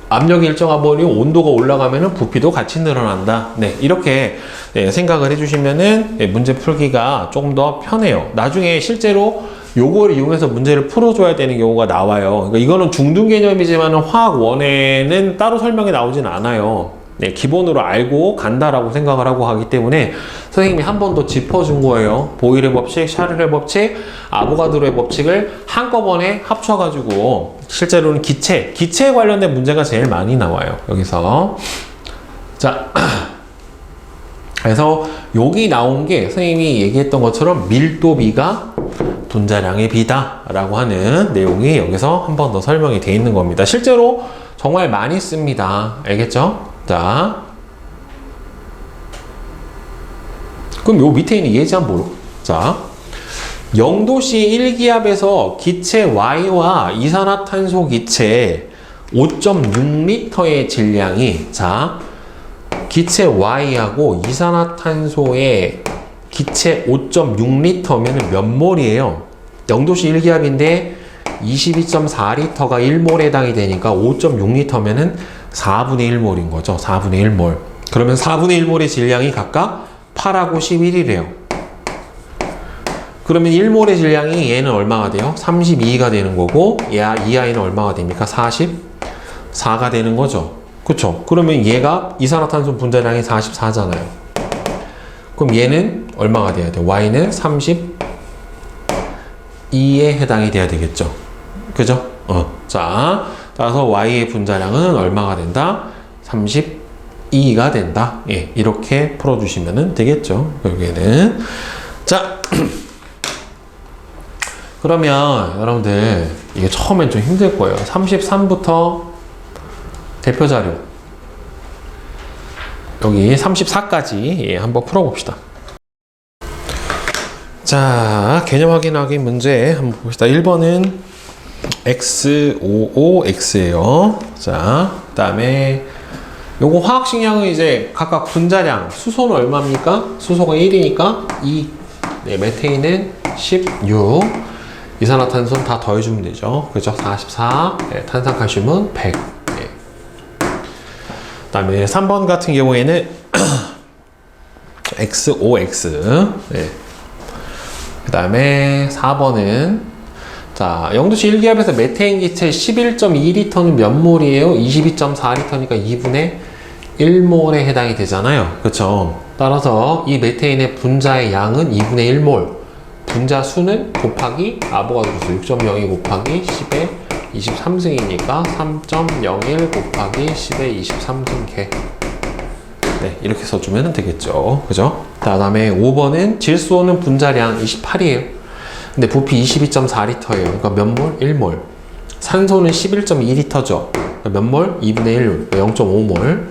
압력이 일정하면 온도가 올라가면은 부피도 같이 늘어난다. 네, 이렇게 생각을 해주시면은 문제 풀기가 조금 더 편해요. 나중에 실제로 요걸 이용해서 문제를 풀어줘야 되는 경우가 나와요. 그러니까 이거는 중등 개념이지만 화학 1에는 따로 설명이 나오진 않아요. 네, 기본으로 알고 간다라고 생각을 하고 하기 때문에 선생님이 한 번 더 짚어준 거예요. 보일의 법칙, 샤를의 법칙, 아보가드로의 법칙을 한꺼번에 합쳐가지고 실제로는 기체에 관련된 문제가 제일 많이 나와요. 여기서. 자, 그래서 여기 나온 게 선생님이 얘기했던 것처럼 밀도비가 분자량의 비다 라고 하는 내용이 여기서 한 번 더 설명이 되어 있는 겁니다. 실제로 정말 많이 씁니다. 알겠죠? 자, 그럼 요 밑에 있는 예지 한번 보러. 자, 0도씨 1기압에서 기체 Y와 이산화탄소 기체 5.6L의 질량이, 자, 기체 Y하고 이산화탄소의 기체 5.6L면 몇 몰이에요? 0도씨 1기압인데 22.4L가 1몰에 해당이 되니까 5.6L면은 4분의 1몰인 거죠. 4분의 1몰. 그러면 4분의 1몰의 질량이 각각 8하고 11이래요. 그러면 1몰의 질량이 얘는 얼마가 돼요? 32가 되는 거고, 이 아이는 얼마가 됩니까? 44가 되는 거죠. 그쵸? 그러면 얘가 이산화탄소 분자량이 44잖아요. 그럼 얘는 얼마가 돼야 돼요? Y는 32에 해당이 돼야 되겠죠. 그죠? 자, 따라서 Y의 분자량은 얼마가 된다? 32가 된다. 예, 이렇게 풀어주시면 되겠죠. 결국에는. 자, 그러면 여러분들 이게 처음엔 좀 힘들 거예요. 33부터 대표 자료 여기 34까지 한번 풀어봅시다. 자, 개념 확인하기 문제 한번 봅시다. 1번은 X55X예요. 자, 그 다음에 요거 화학식량은 이제 각각 분자량, 수소는 얼마입니까? 수소가 1이니까 2, 네, 메테인은 16, 이산화탄소는 다 더해주면 되죠. 그죠? 44, 네, 탄산칼슘은 100. 네. 그 다음에 3번 같은 경우에는 X5X. 네. 그 다음에 4번은 자, 0도씨 1기압에서 메테인 기체 11.2L는 몇 몰이에요? 22.4L니까 2분의 1몰에 해당이 되잖아요. 그쵸? 따라서 이 메테인의 분자의 양은 2분의 1몰. 분자 수는 곱하기 아보가드로 수 6.02 곱하기 10의 23승이니까 3.01 곱하기 10의 23승계. 네, 이렇게 써주면 되겠죠. 그죠? 다음에 5번은 질소는 분자량 28이에요. 근데 부피 22.4L예요. 그러니까 몇 몰? 1몰. 산소는 11.2L죠. 그러니까 몇 몰? 2분의 1, 0.5몰.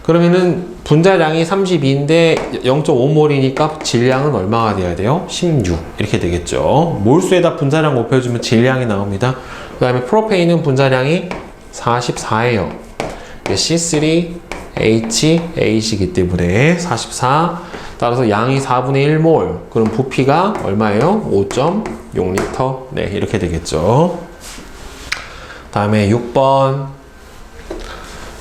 그러면은 분자량이 32인데 0.5몰이니까 질량은 얼마가 돼야 돼요? 16. 이렇게 되겠죠. 몰수에다 분자량 곱해주면 질량이 나옵니다. 그 다음에 프로페인은 분자량이 44예요. C3H8이기 때문에 44. 따라서 양이 4분의 1몰. 그럼 부피가 얼마예요? 5.6L. 네, 이렇게 되겠죠. 다음에 6번.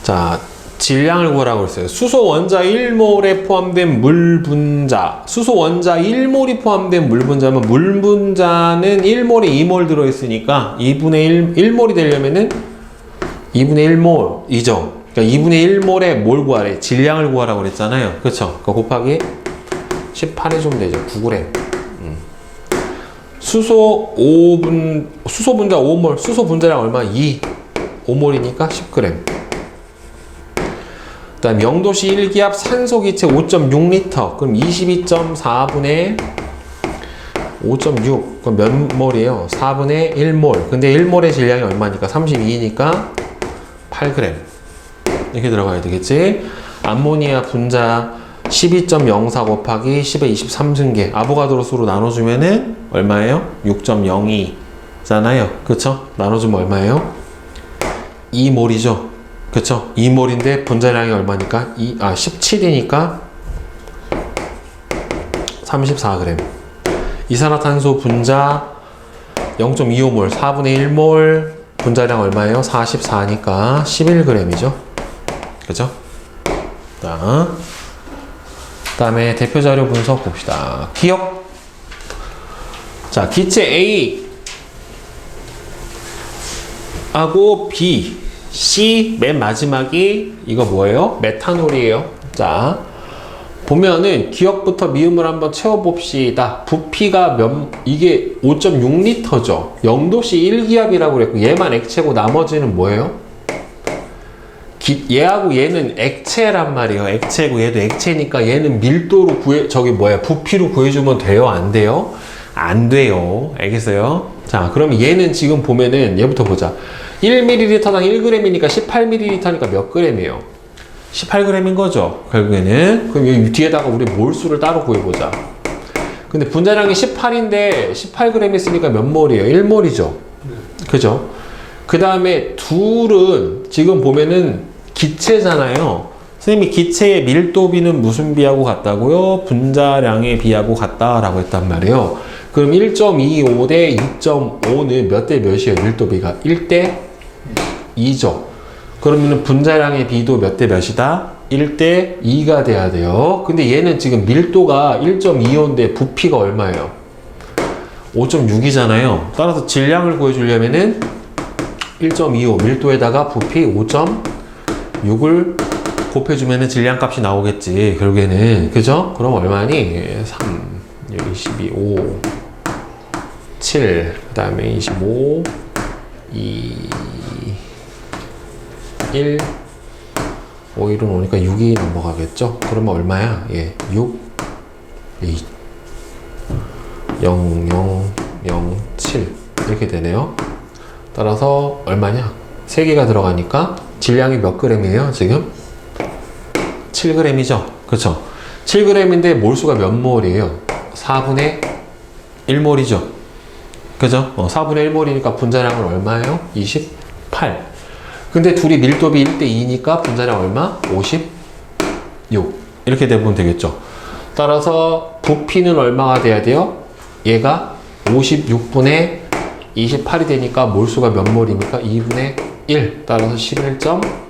자, 질량을 구하라고 했어요. 수소 원자 1몰에 포함된 물 분자. 수소 원자 1몰이 포함된 물 분자면 물 분자는 1몰에 2몰 들어있으니까 2분의 1몰이 되려면은 2분의 1몰이죠. 그러니까 2분의 1몰에 뭘 구하래? 질량을 구하라고 그랬잖아요. 그쵸? 그거 곱하기 18 해주면 되죠. 9g. 수소 분자 5몰. 수소 분자량 얼마? 2. 5몰이니까 10g. 그 다음 0도씨 1기압 산소기체 5.6L. 그럼 22.4분의 5.6. 그럼 몇 몰이에요? 4분의 1몰. 근데 1몰의 질량이 얼마니까? 32니까 8g. 이렇게 들어가야 되겠지? 암모니아 분자 12.04 곱하기 10의 23승계. 아보가드로 수로 나눠주면은 얼마예요? 6.02잖아요. 그쵸? 나눠주면 얼마예요? 2몰이죠. 그쵸? 2몰인데 분자량이 얼마니까? 17이니까 34g. 이산화탄소 분자 0.25몰, 4분의 1몰, 분자량 얼마예요? 44니까 11g이죠. 그죠? 자, 다음에 대표자료 분석 봅시다. 기억. 자, 기체 A 하고 B, C 맨 마지막이 이거 뭐예요? 메탄올이에요. 자, 보면은 기억부터 미음을 한번 채워봅시다. 부피가 이게 5.6L죠. 0도씨 1기압이라고 그랬고 얘만 액체고 나머지는 뭐예요? 얘하고 얘는 액체란 말이에요. 액체고 얘도 액체니까 얘는 밀도로 부피로 구해주면 돼요? 안 돼요? 안 돼요. 알겠어요? 자, 그러면 얘는 지금 보면은 얘부터 보자. 1ml당 1g이니까 18ml니까 몇 g이에요? 18g인 거죠. 결국에는. 그럼 여기 뒤에다가 우리 몰수를 따로 구해보자. 근데 분자량이 18인데 18g 했으니까 몇 몰이에요? 1몰이죠. 그죠? 그 다음에 둘은 지금 보면은 기체잖아요. 선생님이 기체의 밀도비는 무슨 비하고 같다고요? 분자량의 비하고 같다라고 했단 말이에요. 그럼 1.25 대 2.5는 몇 대 몇이에요? 밀도비가 1대 2죠. 그러면 분자량의 비도 몇 대 몇이다? 1대 2가 돼야 돼요. 근데 얘는 지금 밀도가 1.25인데 부피가 얼마예요? 5.6이잖아요. 따라서 질량을 구해주려면은 1.25 밀도에다가 부피 5.6을 곱해주면은 질량 값이 나오겠지. 결국에는. 그죠? 그럼 얼마니? 3, 여기 12, 5, 7, 그 다음에 25, 2, 1, 5, 1은 오니까 6이 넘어가겠죠? 그러면 얼마야? 예, 6, 2, 0, 0, 0, 7 이렇게 되네요. 따라서 얼마냐? 3개가 들어가니까 질량이 몇 g이에요? 지금? 7g이죠? 그쵸? 7g인데 몰수가 몇 몰이에요? 4분의 1몰이죠? 그죠? 4분의 1몰이니까 분자량은 얼마예요? 28. 근데 둘이 밀도비 1대 2니까 분자량 얼마? 56. 이렇게 되면 되겠죠? 따라서 부피는 얼마가 돼야 돼요? 얘가 56분의 28이 되니까 몰수가 몇 몰입니까? 2분의 1. 따라서 11.2.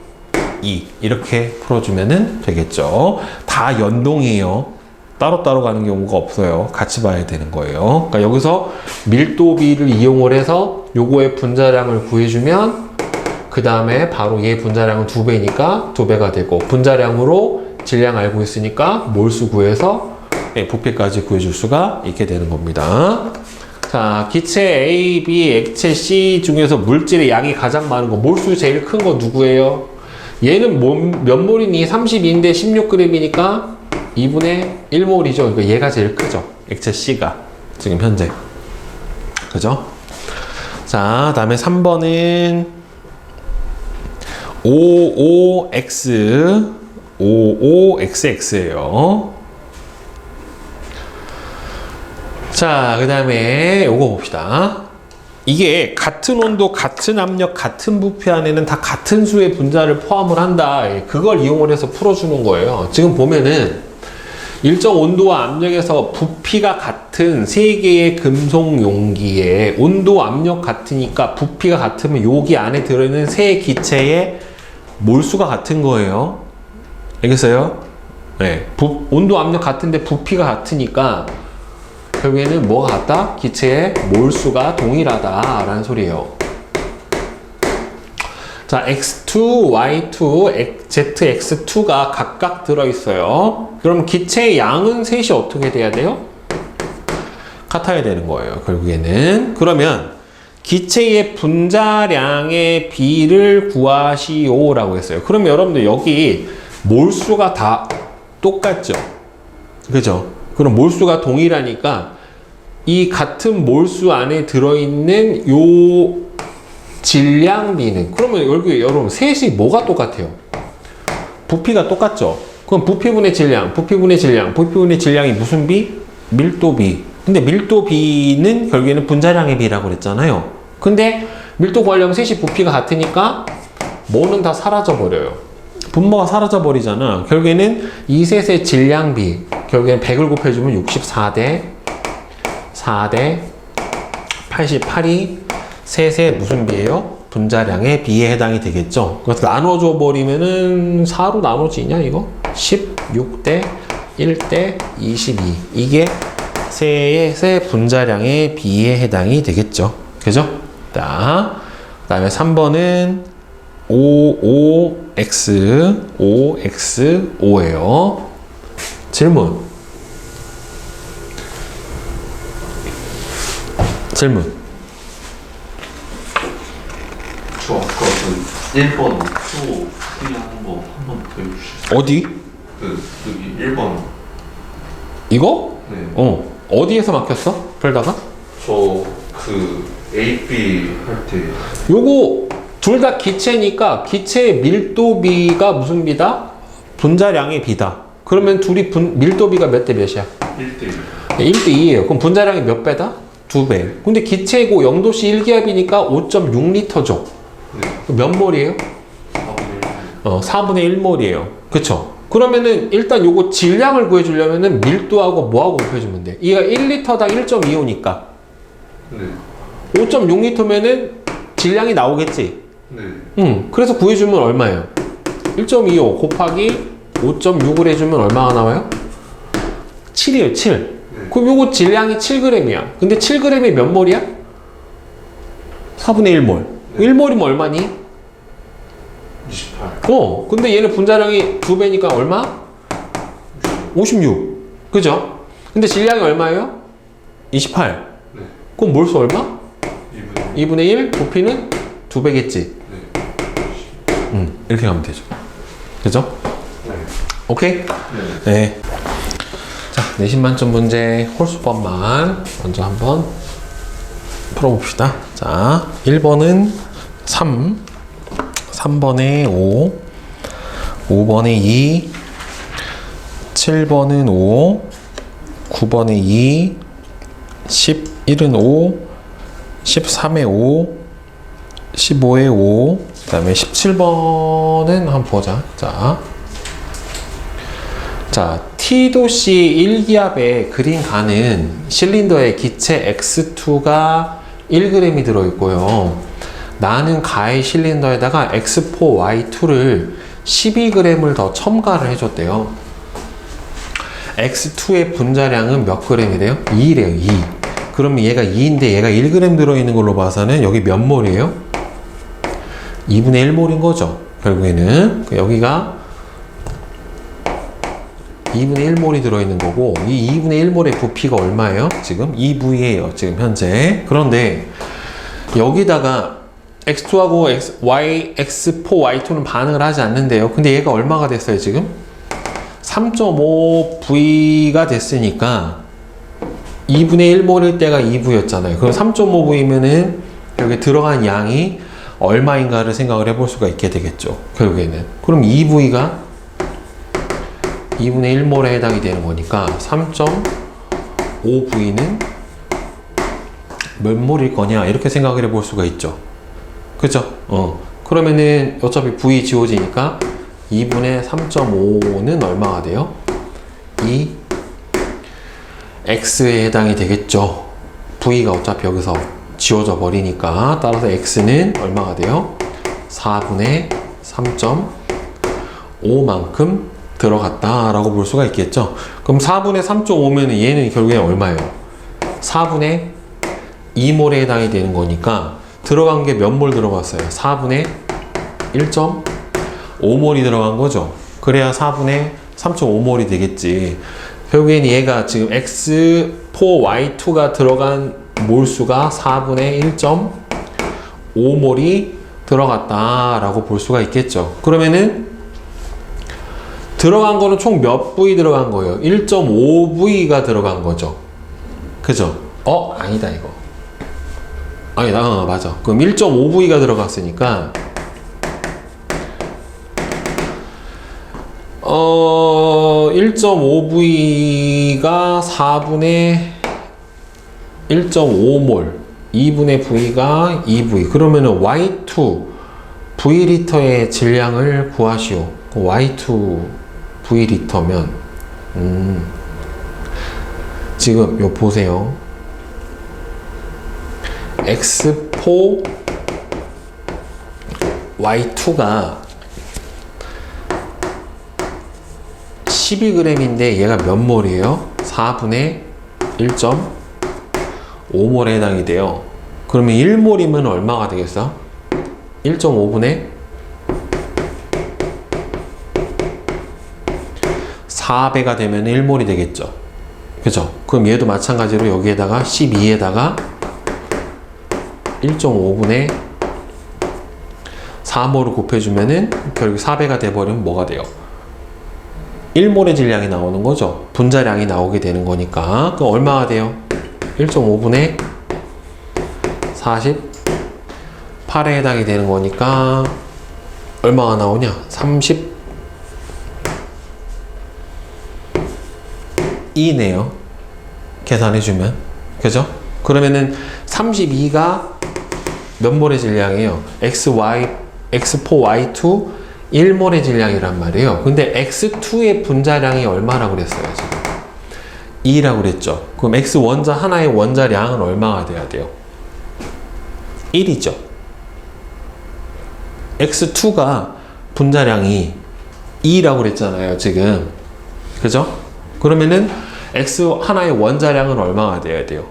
이렇게 풀어주면 되겠죠. 다 연동이에요. 따로따로 가는 경우가 없어요. 같이 봐야 되는 거예요. 그러니까 여기서 밀도비를 이용을 해서 요거의 분자량을 구해주면 그 다음에 바로 얘 분자량은 2배니까 2배가 되고 분자량으로 질량 알고 있으니까 몰수 구해서 부피까지 구해줄 수가 있게 되는 겁니다. 자, 기체 A, B, 액체 C 중에서 물질의 양이 가장 많은 거, 몰수 제일 큰 거 누구예요? 얘는 몇 몰이니? 32인데 16g이니까 2분의 1몰이죠. 그러니까 얘가 제일 크죠. 액체 C가. 지금 현재. 그죠? 자, 다음에 3번은 OOX예요. 자, 그 다음에 요거 봅시다. 이게 같은 온도, 같은 압력, 같은 부피 안에는 다 같은 수의 분자를 포함을 한다. 그걸 이용을 해서 풀어주는 거예요. 지금 보면은 일정 온도와 압력에서 부피가 같은 세 개의 금속 용기에 온도, 압력 같으니까 부피가 같으면 여기 안에 들어있는 세 기체의 몰수가 같은 거예요. 알겠어요? 네. 온도, 압력 같은데 부피가 같으니까 결국에는 뭐가 같다? 기체의 몰수가 동일하다라는 소리예요. 자, X2, Y2, ZX2가 각각 들어있어요. 그럼 기체의 양은 셋이 어떻게 돼야 돼요? 같아야 되는 거예요, 결국에는. 그러면 기체의 분자량의 비를 구하시오라고 했어요. 그럼 여러분들 여기 몰수가 다 똑같죠? 그죠? 그럼 몰수가 동일하니까 이 같은 몰수 안에 들어있는 요 질량비는, 그러면 여기 여러분 셋이 뭐가 똑같아요? 부피가 똑같죠? 그럼 부피분의 질량, 부피분의 질량, 부피분의 질량이 무슨 비? 밀도비. 근데 밀도비는 결국에는 분자량의 비라고 그랬잖아요. 근데 밀도 구하려면 셋이 부피가 같으니까 뭐는 다 사라져 버려요. 분모가 사라져 버리잖아. 결국에는 이 셋의 질량비, 결국에는 100을 곱해주면 64대 4대 88이 셋의 무슨 비예요? 분자량의 비에 해당이 되겠죠. 그래서 나눠줘 버리면은 4로 나눠지냐 이거? 16대 1대 22. 이게 세 분자량의 비에 해당이 되겠죠. 그죠? 자, 그 다음에 3번은 OX예요. 질문. 저 아까 그 1번 또 한번 더 해주시죠. 어디? 여기 1번. 이거? 네. 어디에서 막혔어? 풀다가? 저 그 A, B 할 때 요거 둘 다 기체니까 기체의 밀도비가 무슨 비다? 분자량의 비다. 그러면 둘이 밀도비가 몇 대 몇이야? 1대1. 1대 2예요. 그럼 분자량이 몇 배다? 2배. 근데 기체고 0도씨 1기압이니까 5.6L죠. 네. 몇 몰이에요? 4분의 1. 4분의 1몰이에요. 그쵸? 그러면은 일단 요거 질량을 구해주려면은 밀도하고 뭐하고 곱해주면 돼? 얘가 1리터당 1.25니까 네. 5.6L면은 질량이 나오겠지? 네. 그래서 구해주면 얼마예요? 1.25 곱하기 5.6을 해주면 얼마가 나와요? 7이에요, 7. 네. 그럼 요거 질량이 7g이야. 근데 7g이 몇 몰이야? 4분의 1몰. 네. 1몰이면 얼마니? 28. 근데 얘는 분자량이 2배니까 얼마? 56. 그죠? 근데 질량이 얼마예요? 28. 네. 그럼 몰수 얼마? 2분의 2분의 1, 부피는 2배겠지? 네. 이렇게 가면 되죠. 그죠? 네. 오케이? 네. 네. 자, 내신 만점 문제 홀수법만 먼저 한번 풀어봅시다. 자, 1번은 3, 3번에 5, 5번에 2, 7번은 5, 9번에 2, 11은 5, 13에 5, 15에 5, 그 다음에 17번은 한번 보자. 자, T도씨 1기압에 그린 가는 실린더의 기체 X2가 1g이 들어있고요. 나는 가의 실린더에다가 X4Y2를 12g을 더 첨가를 해줬대요. X2의 분자량은 몇 g이래요? 2래요, 2. 그러면 얘가 2인데 얘가 1g 들어있는 걸로 봐서는 여기 몇 몰이에요? 2분의 1몰인 거죠. 결국에는 여기가 2분의 1몰이 들어있는 거고, 이 2분의 1몰의 부피가 얼마예요? 지금 2V예요. 지금 현재. 그런데 여기다가 X2하고 X4, Y2는 반응을 하지 않는데요. 근데 얘가 얼마가 됐어요, 지금? 3.5V가 됐으니까 2분의 1몰일 때가 2V였잖아요. 그럼 3.5V면은 여기 들어간 양이 얼마인가를 생각을 해볼 수가 있게 되겠죠. 결국에는. 그럼 2V가 2분의 1몰에 해당이 되는 거니까 3.5V는 몇 몰일 거냐 이렇게 생각을 해볼 수가 있죠. 그죠? 그러면은 어차피 V 지워지니까 2분의 3.5는 얼마가 돼요? 2X에 해당이 되겠죠. V가 어차피 여기서 지워져 버리니까 따라서 X는 얼마가 돼요? 4분의 3.5만큼 들어갔다 라고 볼 수가 있겠죠. 그럼 4분의 3.5면 얘는 결국에 얼마예요? 4분의 2몰에 해당이 되는 거니까 들어간 게 몇 몰 들어갔어요? 4분의 1.5몰이 들어간 거죠. 그래야 4분의 3.5몰이 되겠지. 결국엔 얘가 지금 X4Y2가 들어간 몰수가 4분의 1.5몰이 들어갔다 라고 볼 수가 있겠죠. 그러면은 들어간 거는 총 몇 V 들어간 거예요? 1.5V가 들어간 거죠. 그죠? 아니다 이거. 아니다. 맞아. 그럼 1.5V가 들어갔으니까 1.5V가 4분의 1.5몰 2분의 V가 2V 그러면은 Y2 V리터의 질량을 구하시오. Y2 V리터면 지금 요 보세요. X4 Y2가 12g인데 얘가 몇 몰이에요? 4분의 1.5몰에 해당이 돼요. 그러면 1몰이면 얼마가 되겠어? 1.5분의 4배가 되면 1몰이 되겠죠. 그죠? 그럼 얘도 마찬가지로 여기에다가 12에다가 1.5분의 4몰을 곱해주면은 결국 4배가 돼버리면 뭐가 돼요? 1몰의 질량이 나오는 거죠. 분자량이 나오게 되는 거니까. 그럼 얼마가 돼요? 1.5분의 48에 해당이 되는 거니까 얼마가 나오냐? 32네요. 계산해주면. 그죠? 그러면은 32가 몇 몰의 질량이에요? X4, Y2 1몰의 질량이란 말이에요. 근데 X2의 분자량이 얼마라고 그랬어요? 지금 2라고 그랬죠. 그럼 X 원자 하나의 원자량은 얼마가 돼야 돼요? 1이죠. X2가 분자량이 2라고 그랬잖아요. 지금. 그죠? 그러면은 X 하나의 원자량은 얼마가 돼야 돼요?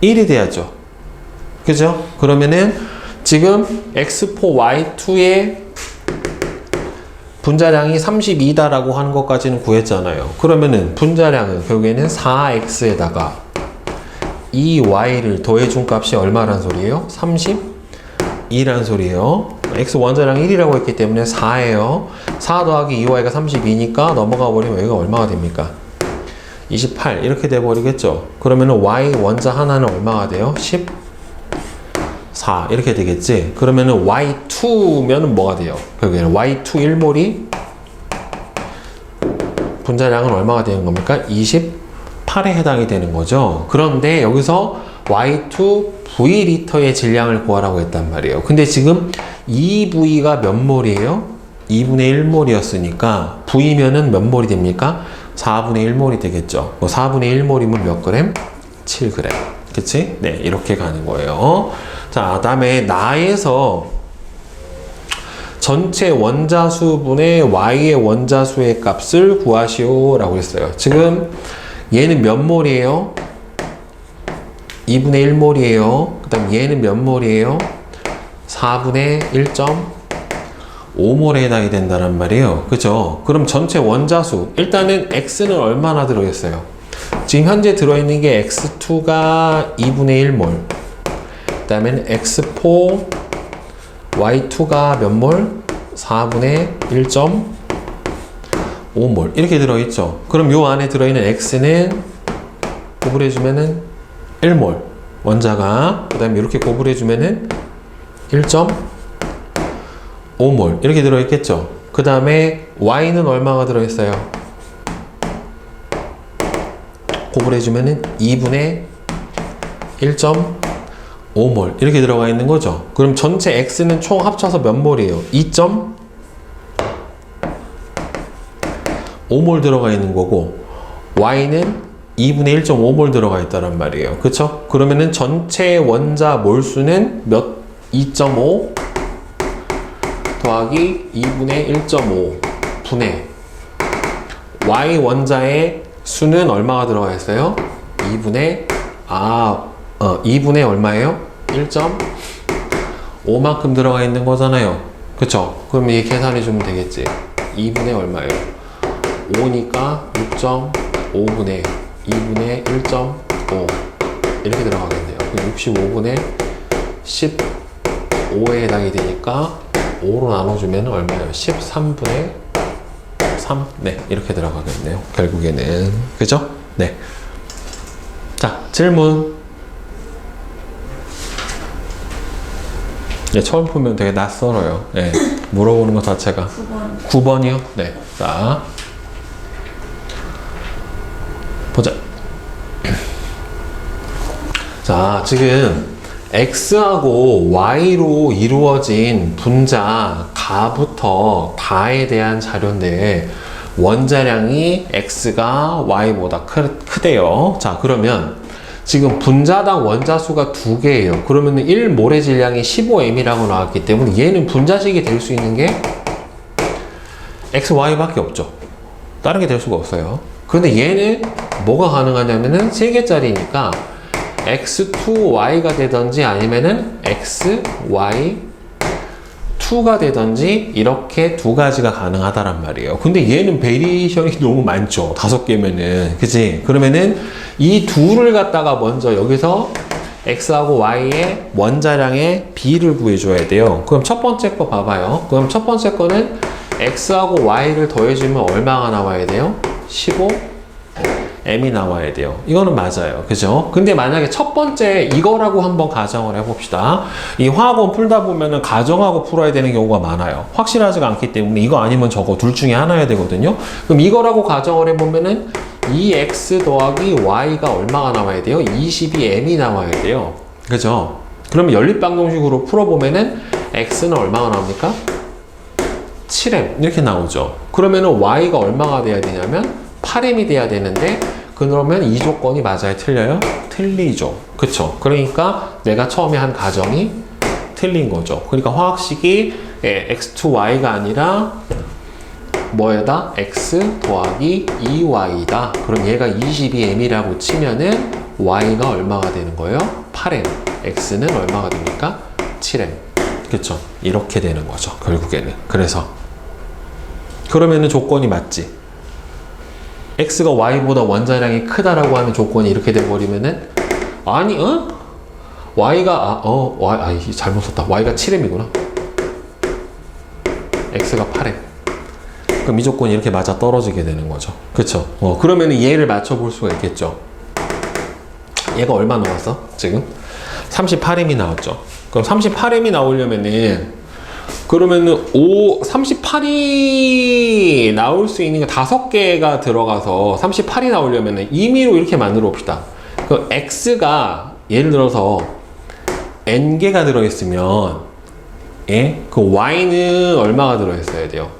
1이 돼야죠. 그죠? 그러면은 지금 X4Y2의 분자량이 32다라고 하는 것까지는 구했잖아요. 그러면은 분자량은 결국에는 4x에다가 2y를 더해준 값이 얼마란 소리예요? 32란 소리예요. x 원자량 1이라고 했기 때문에 4예요. 4 더하기 2y가 32니까 넘어가 버리면 여기가 얼마가 됩니까? 28 이렇게 돼버리겠죠. 그러면은 y 원자 하나는 얼마가 돼요? 14 이렇게 되겠지. 그러면은 y2면은 뭐가 돼요? 결국에는 y2 1몰이 분자량은 얼마가 되는 겁니까? 28에 해당이 되는 거죠. 그런데 여기서 y2 V리터의 질량을 구하라고 했단 말이에요. 근데 지금 2V가 몇 몰이에요? 2분의 1몰이었으니까 V면은 몇 몰이 됩니까? 4분의 1몰이 되겠죠. 4분의 1몰이면 몇 그램? 7g. 그치? 네, 이렇게 가는 거예요. 자, 다음에 나에서 전체 원자수분의 Y의 원자수의 값을 구하시오 라고 했어요. 지금 얘는 몇 몰이에요? 2분의 1몰이에요. 그 다음 얘는 몇 몰이에요? 4분의 5몰에 해당이 된다는 말이에요. 그죠? 그럼 전체 원자수 일단은 x는 얼마나 들어있어요? 지금 현재 들어있는 게 x2가 2분의 1몰, 그 다음에 x4 y2가 몇 몰? 4분의 1.5몰 이렇게 들어있죠. 그럼 요 안에 들어있는 x는 고분해주면은 1몰 원자가, 그 다음에 이렇게 고분해주면은 1.5몰 이렇게 들어있겠죠. 그 다음에 y는 얼마가 들어있어요? 고분해주면은 2분의 1.5몰 이렇게 들어가 있는 거죠. 그럼 전체 x는 총 합쳐서 몇 몰이에요? 2.5몰 들어가 있는 거고, y는 2분의 1.5몰 들어가 있다는 말이에요. 그쵸? 그러면은 전체 원자 몰수는 몇? 2.5 더하기 2분의 1.5 분의 y 원자의 수는 얼마가 들어가 있어요? 2분의 얼마예요? 1.5만큼 들어가 있는 거잖아요. 그쵸? 그럼 이 계산해 주면 되겠지. 2분의 얼마예요? 5니까 6.5분의 2분의 1.5 이렇게 들어가겠네요. 65분의 15에 해당이 되니까 5로 나눠주면 얼마예요? 13분의 3? 네, 이렇게 들어가겠네요. 결국에는. 그죠? 네. 자, 질문. 네, 처음 보면 되게 낯설어요. 네, 물어보는 것 자체가. 9번이요? 네. 자. 보자. 자, 지금 x하고 y로 이루어진 분자 가부터 다에 대한 자료인데 원자량이 x가 y보다 크대요. 자, 그러면 지금 분자당 원자수가 2개예요. 그러면 1몰의 질량이 15m이라고 나왔기 때문에 얘는 분자식이 될 수 있는 게 x, y밖에 없죠. 다른 게 될 수가 없어요. 그런데 얘는 뭐가 가능하냐면은 3개짜리니까 x2y가 되든지 아니면은 xy2가 되든지 이렇게 두 가지가 가능하다란 말이에요. 근데 얘는 베리에이션이 너무 많죠. 5개면은. 그치? 그러면은 이 둘을 갖다가 먼저 여기서 x하고 y의 원자량의 비를 구해줘야 돼요. 그럼 첫 번째 거 봐봐요. 그럼 첫 번째 거는 x하고 y를 더해주면 얼마가 나와야 돼요? 15m이 나와야 돼요. 이거는 맞아요. 그죠? 근데 만약에 첫 번째 이거라고 한번 가정을 해봅시다. 이 화학원 풀다 보면은 가정하고 풀어야 되는 경우가 많아요. 확실하지가 않기 때문에 이거 아니면 저거 둘 중에 하나야 되거든요. 그럼 이거라고 가정을 해보면은 2x 더하기 y가 얼마가 나와야 돼요? 22m이 나와야 돼요. 그죠? 그러면 연립방정식으로 풀어보면은 x는 얼마가 나옵니까? 7m 이렇게 나오죠. 그러면은 y가 얼마가 돼야 되냐면 8m이 돼야 되는데, 그러면 이 조건이 맞아요? 틀려요? 틀리죠. 그쵸? 그러니까 내가 처음에 한 가정이 틀린 거죠. 그러니까 화학식이 x2y가 아니라 뭐에다? x 더하기 2y다. 그럼 얘가 22m이라고 치면은 y가 얼마가 되는 거예요? 8m. x는 얼마가 됩니까? 7m. 그쵸? 이렇게 되는 거죠. 결국에는. 그래서 그러면은 조건이 맞지. x가 y보다 원자량이 크다라고 하는 조건이 이렇게 돼버리면은, 아니, y가, 잘못 썼다. y가 7m이구나. x가 8m. 그럼 이 조건이 이렇게 맞아 떨어지게 되는 거죠. 그쵸? 그러면은 얘를 맞춰볼 수가 있겠죠. 얘가 얼마 나왔어? 지금? 38m이 나왔죠. 그럼 38m이 나오려면은, 그러면은 38이 나올 수 있는 게 5개가 들어가서 38이 나오려면은 임의로 이렇게 만들어 봅시다. 그 x가 예를 들어서 n개가 들어있으면, 예? 그 y는 얼마가 들어있어야 돼요?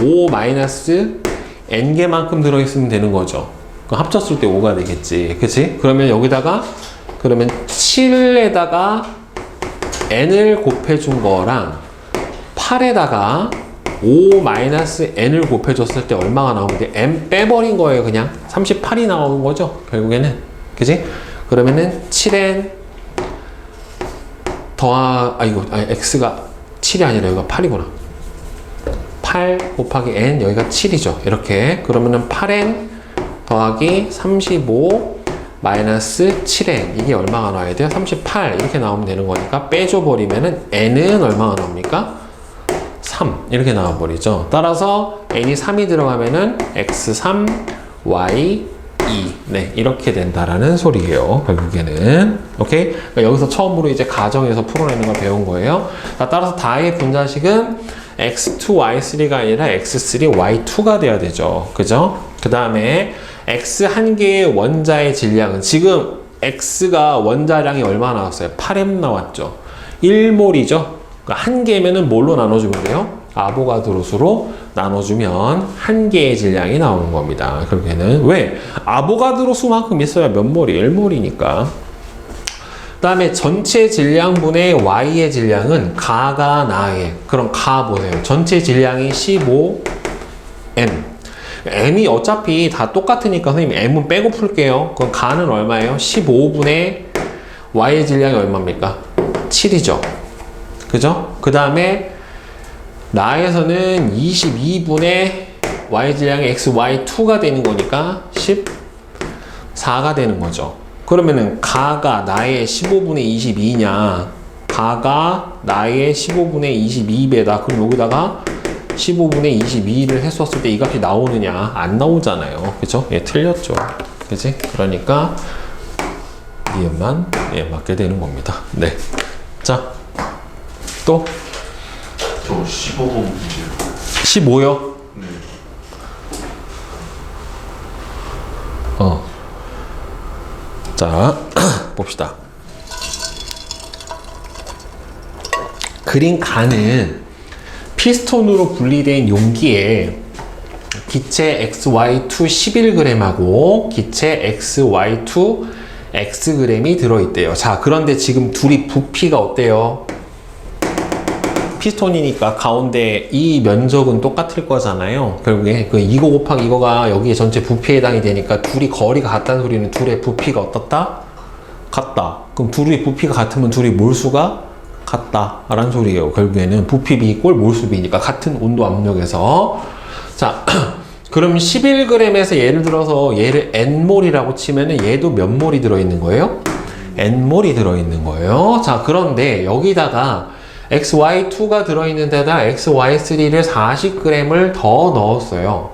5 마이너스 n개만큼 들어있으면 되는 거죠. 그럼 합쳤을 때 5가 되겠지. 그치? 그러면 여기다가, 그러면 7에다가 n을 곱해준 거랑 8에다가 5-n을 곱해줬을 때 얼마가 나오는데 n 빼버린 거예요. 그냥 38이 나오는 거죠. 결국에는. 그지? 그러면은 7n x가 7이 아니라 여기가 8이구나. 8 곱하기 n 여기가 7이죠. 이렇게 그러면은 8n 더하기 35 마이너스 7n 이게 얼마가 나와야 돼요? 38 이렇게 나오면 되는 거니까 빼줘 버리면은 n은 얼마가 나옵니까? 3 이렇게 나와 버리죠. 따라서 n이 3이 들어가면은 x3 y 2 네, 이렇게 된다라는 소리예요. 결국에는 오케이? 그러니까 여기서 처음으로 이제 가정에서 풀어내는 걸 배운 거예요. 자, 따라서 다의 분자식은 x2 y3가 아니라 x3 y2가 돼야 되죠. 그죠? 그 다음에 x 한 개의 원자의 질량은 지금 x가 원자량이 얼마 나왔어요? 8m 나왔죠. 1몰이죠. 그러니까 한 개면은 뭘로 나눠주면 돼요? 아보가드로 수로 나눠주면 한 개의 질량이 나오는 겁니다. 결국에는 왜? 아보가드로 수만큼 있어야 몇 몰이? 1몰이니까. 그 다음에 전체 질량분의 y의 질량은 가가 나의. 그럼 가 보세요. 전체 질량이 15m. m이 어차피 다 똑같으니까 선생님 m은 빼고 풀게요. 그럼 가는 얼마예요? 15분의 y의 질량이 얼마입니까? 7이죠. 그죠? 그 다음에 나에서는 22분의 y 질량이 xy2가 되는 거니까 14가 되는 거죠. 그러면은 가가 나의 15분의 22냐 가가 나의 15분의 22배다. 그럼 여기다가 15분의 22를 했었을 때 이 값이 나오느냐? 안 나오잖아요. 그죠? 예, 틀렸죠. 그지? 그러니까 니은만 예, 맞게 되는 겁니다. 네. 자, 또 저 15번 문제요. 15요? 네. 자, 봅시다. 그린 가는 피스톤으로 분리된 용기에 기체 XY2 11g하고 기체 XY2 Xg이 들어있대요. 자, 그런데 지금 둘이 부피가 어때요? 피스톤이니까 가운데 이 면적은 똑같을 거잖아요. 결국에 그 이거 곱하기 이거가 여기에 전체 부피에 해당이 되니까 둘이 거리가 같다는 소리는 둘의 부피가 어떻다? 같다. 그럼 둘의 부피가 같으면 둘이 몰수가 같다 라는 소리예요. 결국에는 부피비 꼴 몰수비니까 같은 온도 압력에서. 자, 그럼 11g에서 예를 들어서 얘를 n몰이라고 치면은 얘도 몇 몰이 들어있는 거예요? n몰이 들어있는 거예요. 자, 그런데 여기다가 XY2가 들어있는 데다 XY3를 40g을 더 넣었어요.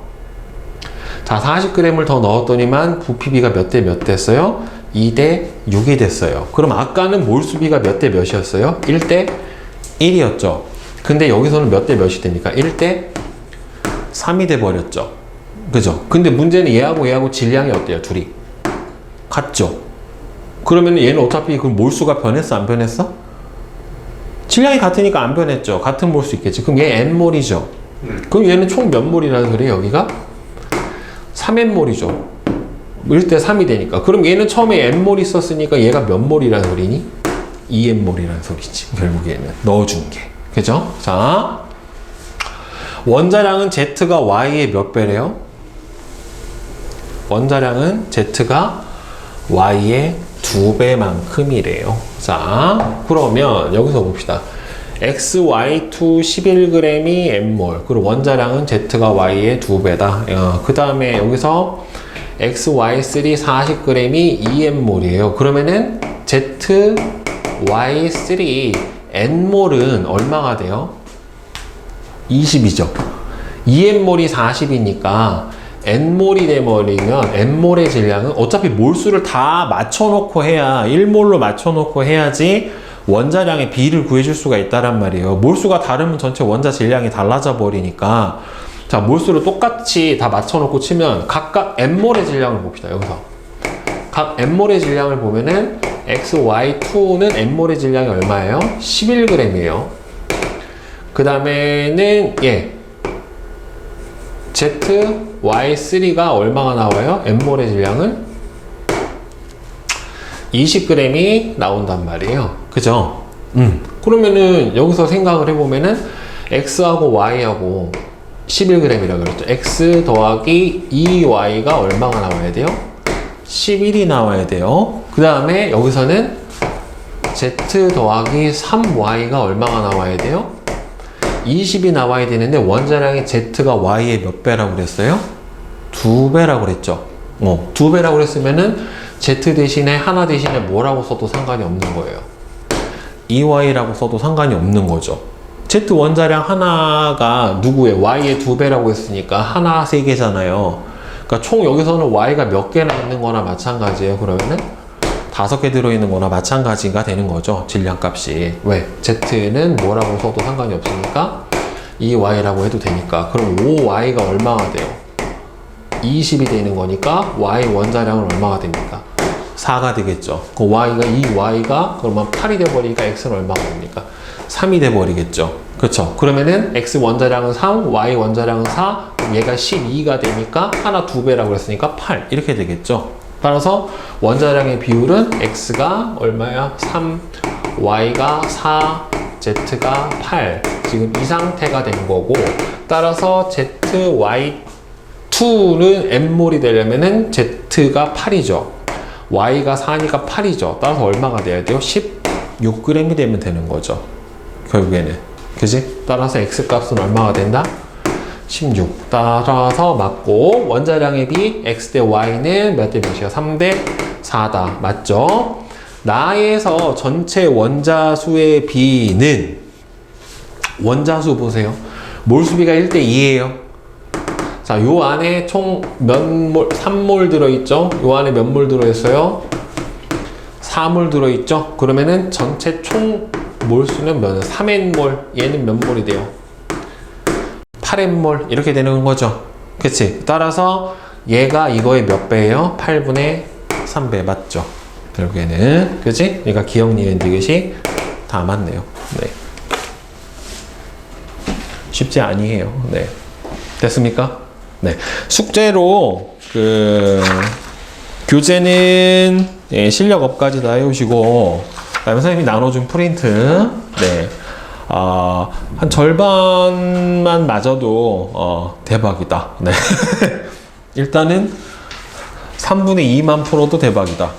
자, 40g을 더 넣었더니만 부피비가 몇 대 몇 됐어요? 2대 6이 됐어요. 그럼 아까는 몰수비가 몇 대 몇이었어요? 1대 1이었죠. 근데 여기서는 몇 대 몇이 됩니까? 1대 3이 돼 버렸죠. 그죠? 근데 문제는 얘하고 질량이 어때요? 둘이 같죠? 그러면 얘는 어차피 그 몰수가 변했어? 안 변했어? 질량이 같으니까 안 변했죠. 같은 몰수 있겠지. 그럼 얘 n몰이죠. 그럼 얘는 총 몇 몰이라는 소리예요? 여기가 3n몰이죠. 1대 3이 되니까. 그럼 얘는 처음에 n몰이 있었으니까 얘가 몇 몰이라는 소리니? 2n몰이라는 소리지. 결국에는 넣어준 게. 그죠? 자, 원자량은 Z가 Y의 몇 배래요? 원자량은 Z가 Y의 2배만큼이래요. 자, 그러면 여기서 봅시다. XY2 11g이 n몰. 그리고 원자량은 Z가 Y의 2배다. 그 다음에 여기서 XY3 40g이 2n몰이에요. 그러면은 ZY3 n몰은 얼마가 돼요? 20이죠. 2n몰이 40이니까 n몰이 돼버리면 n몰의 질량은 어차피 몰수를 다 맞춰놓고 해야 1몰로 맞춰놓고 해야지 원자량의 비를 구해줄 수가 있다란 말이에요. 몰수가 다르면 전체 원자 질량이 달라져 버리니까. 자, 몰수를 똑같이 다 맞춰놓고 치면 각각 n몰의 질량을 봅시다. 여기서 각 n몰의 질량을 보면은 XY2는 n몰의 질량이 얼마예요? 11g이에요. 그 다음에는 ZY3가 얼마가 나와요? n몰의 질량은 20g이 나온단 말이에요. 그죠? 그러면은 여기서 생각을 해보면은 X하고 Y하고 11g이라고 그랬죠. X 더하기 2Y가 얼마가 나와야 돼요? 11이 나와야 돼요. 그 다음에 여기서는 Z 더하기 3Y가 얼마가 나와야 돼요? 20이 나와야 되는데 원자량의 Z가 Y의 몇 배라고 그랬어요? 2배라고 그랬죠. 2배라고 그랬으면은 Z 대신에 하나 대신에 뭐라고 써도 상관이 없는 거예요. EY라고 써도 상관이 없는 거죠. Z 원자량 하나가 누구의? Y의 2배라고 했으니까 하나 3개잖아요. 그러니까 총 여기서는 Y가 몇 개나 있는 거나 마찬가지예요. 그러면은 5개 들어있는 거나 마찬가지가 되는 거죠. 질량값이. 왜? Z는 뭐라고 써도 상관이 없으니까 2Y라고 해도 되니까. 그럼 5Y가 얼마가 돼요? 20이 되는 거니까 Y 원자량은 얼마가 됩니까? 4가 되겠죠. 그 Y가 2Y가 그러면 8이 돼버리니까 X는 얼마가 됩니까? 3이 돼버리겠죠. 그쵸? 그러면은 X 원자량은 3, Y 원자량은 4, 얘가 12가 되니까 하나 2배라고 그랬으니까 8 이렇게 되겠죠. 따라서 원자량의 비율은 X가 얼마야? 3, Y가 4, Z가 8. 지금 이 상태가 된 거고, 따라서 ZY2는 N몰이 되려면은 Z가 8이죠. Y가 4니까 8이죠. 따라서 얼마가 돼야 돼요? 16g이 되면 되는 거죠. 결국에는. 그지? 따라서 X 값은 얼마가 된다? 16. 따라서 맞고, 원자량의 비 X 대 Y는 몇 대 몇이야? 3대 4다. 맞죠? 나에서 전체 원자수의 비는, 원자수 보세요. 몰수비가 1대 2예요. 자, 요 안에 총 몇 몰, 3몰 들어있죠? 요 안에 몇 몰 들어있어요? 4몰 들어있죠? 그러면은 전체 총 몰수는 몇, 3N몰. 얘는 몇 몰이 돼요? 8N몰. 이렇게 되는 거죠. 그치? 따라서 얘가 이거의 몇 배예요? 8분의 3배. 맞죠? 결국에는. 그치? 그러니까 기억, 니은, 디귿이 다 맞네요. 네. 쉽지 아니에요. 네. 됐습니까? 네. 숙제로, 교재는, 예, 실력 업까지 다 해오시고, 그다음에 선생님이 나눠준 프린트, 네. 한 절반만 맞아도, 대박이다. 네. 일단은 3분의 2만 풀어도 대박이다.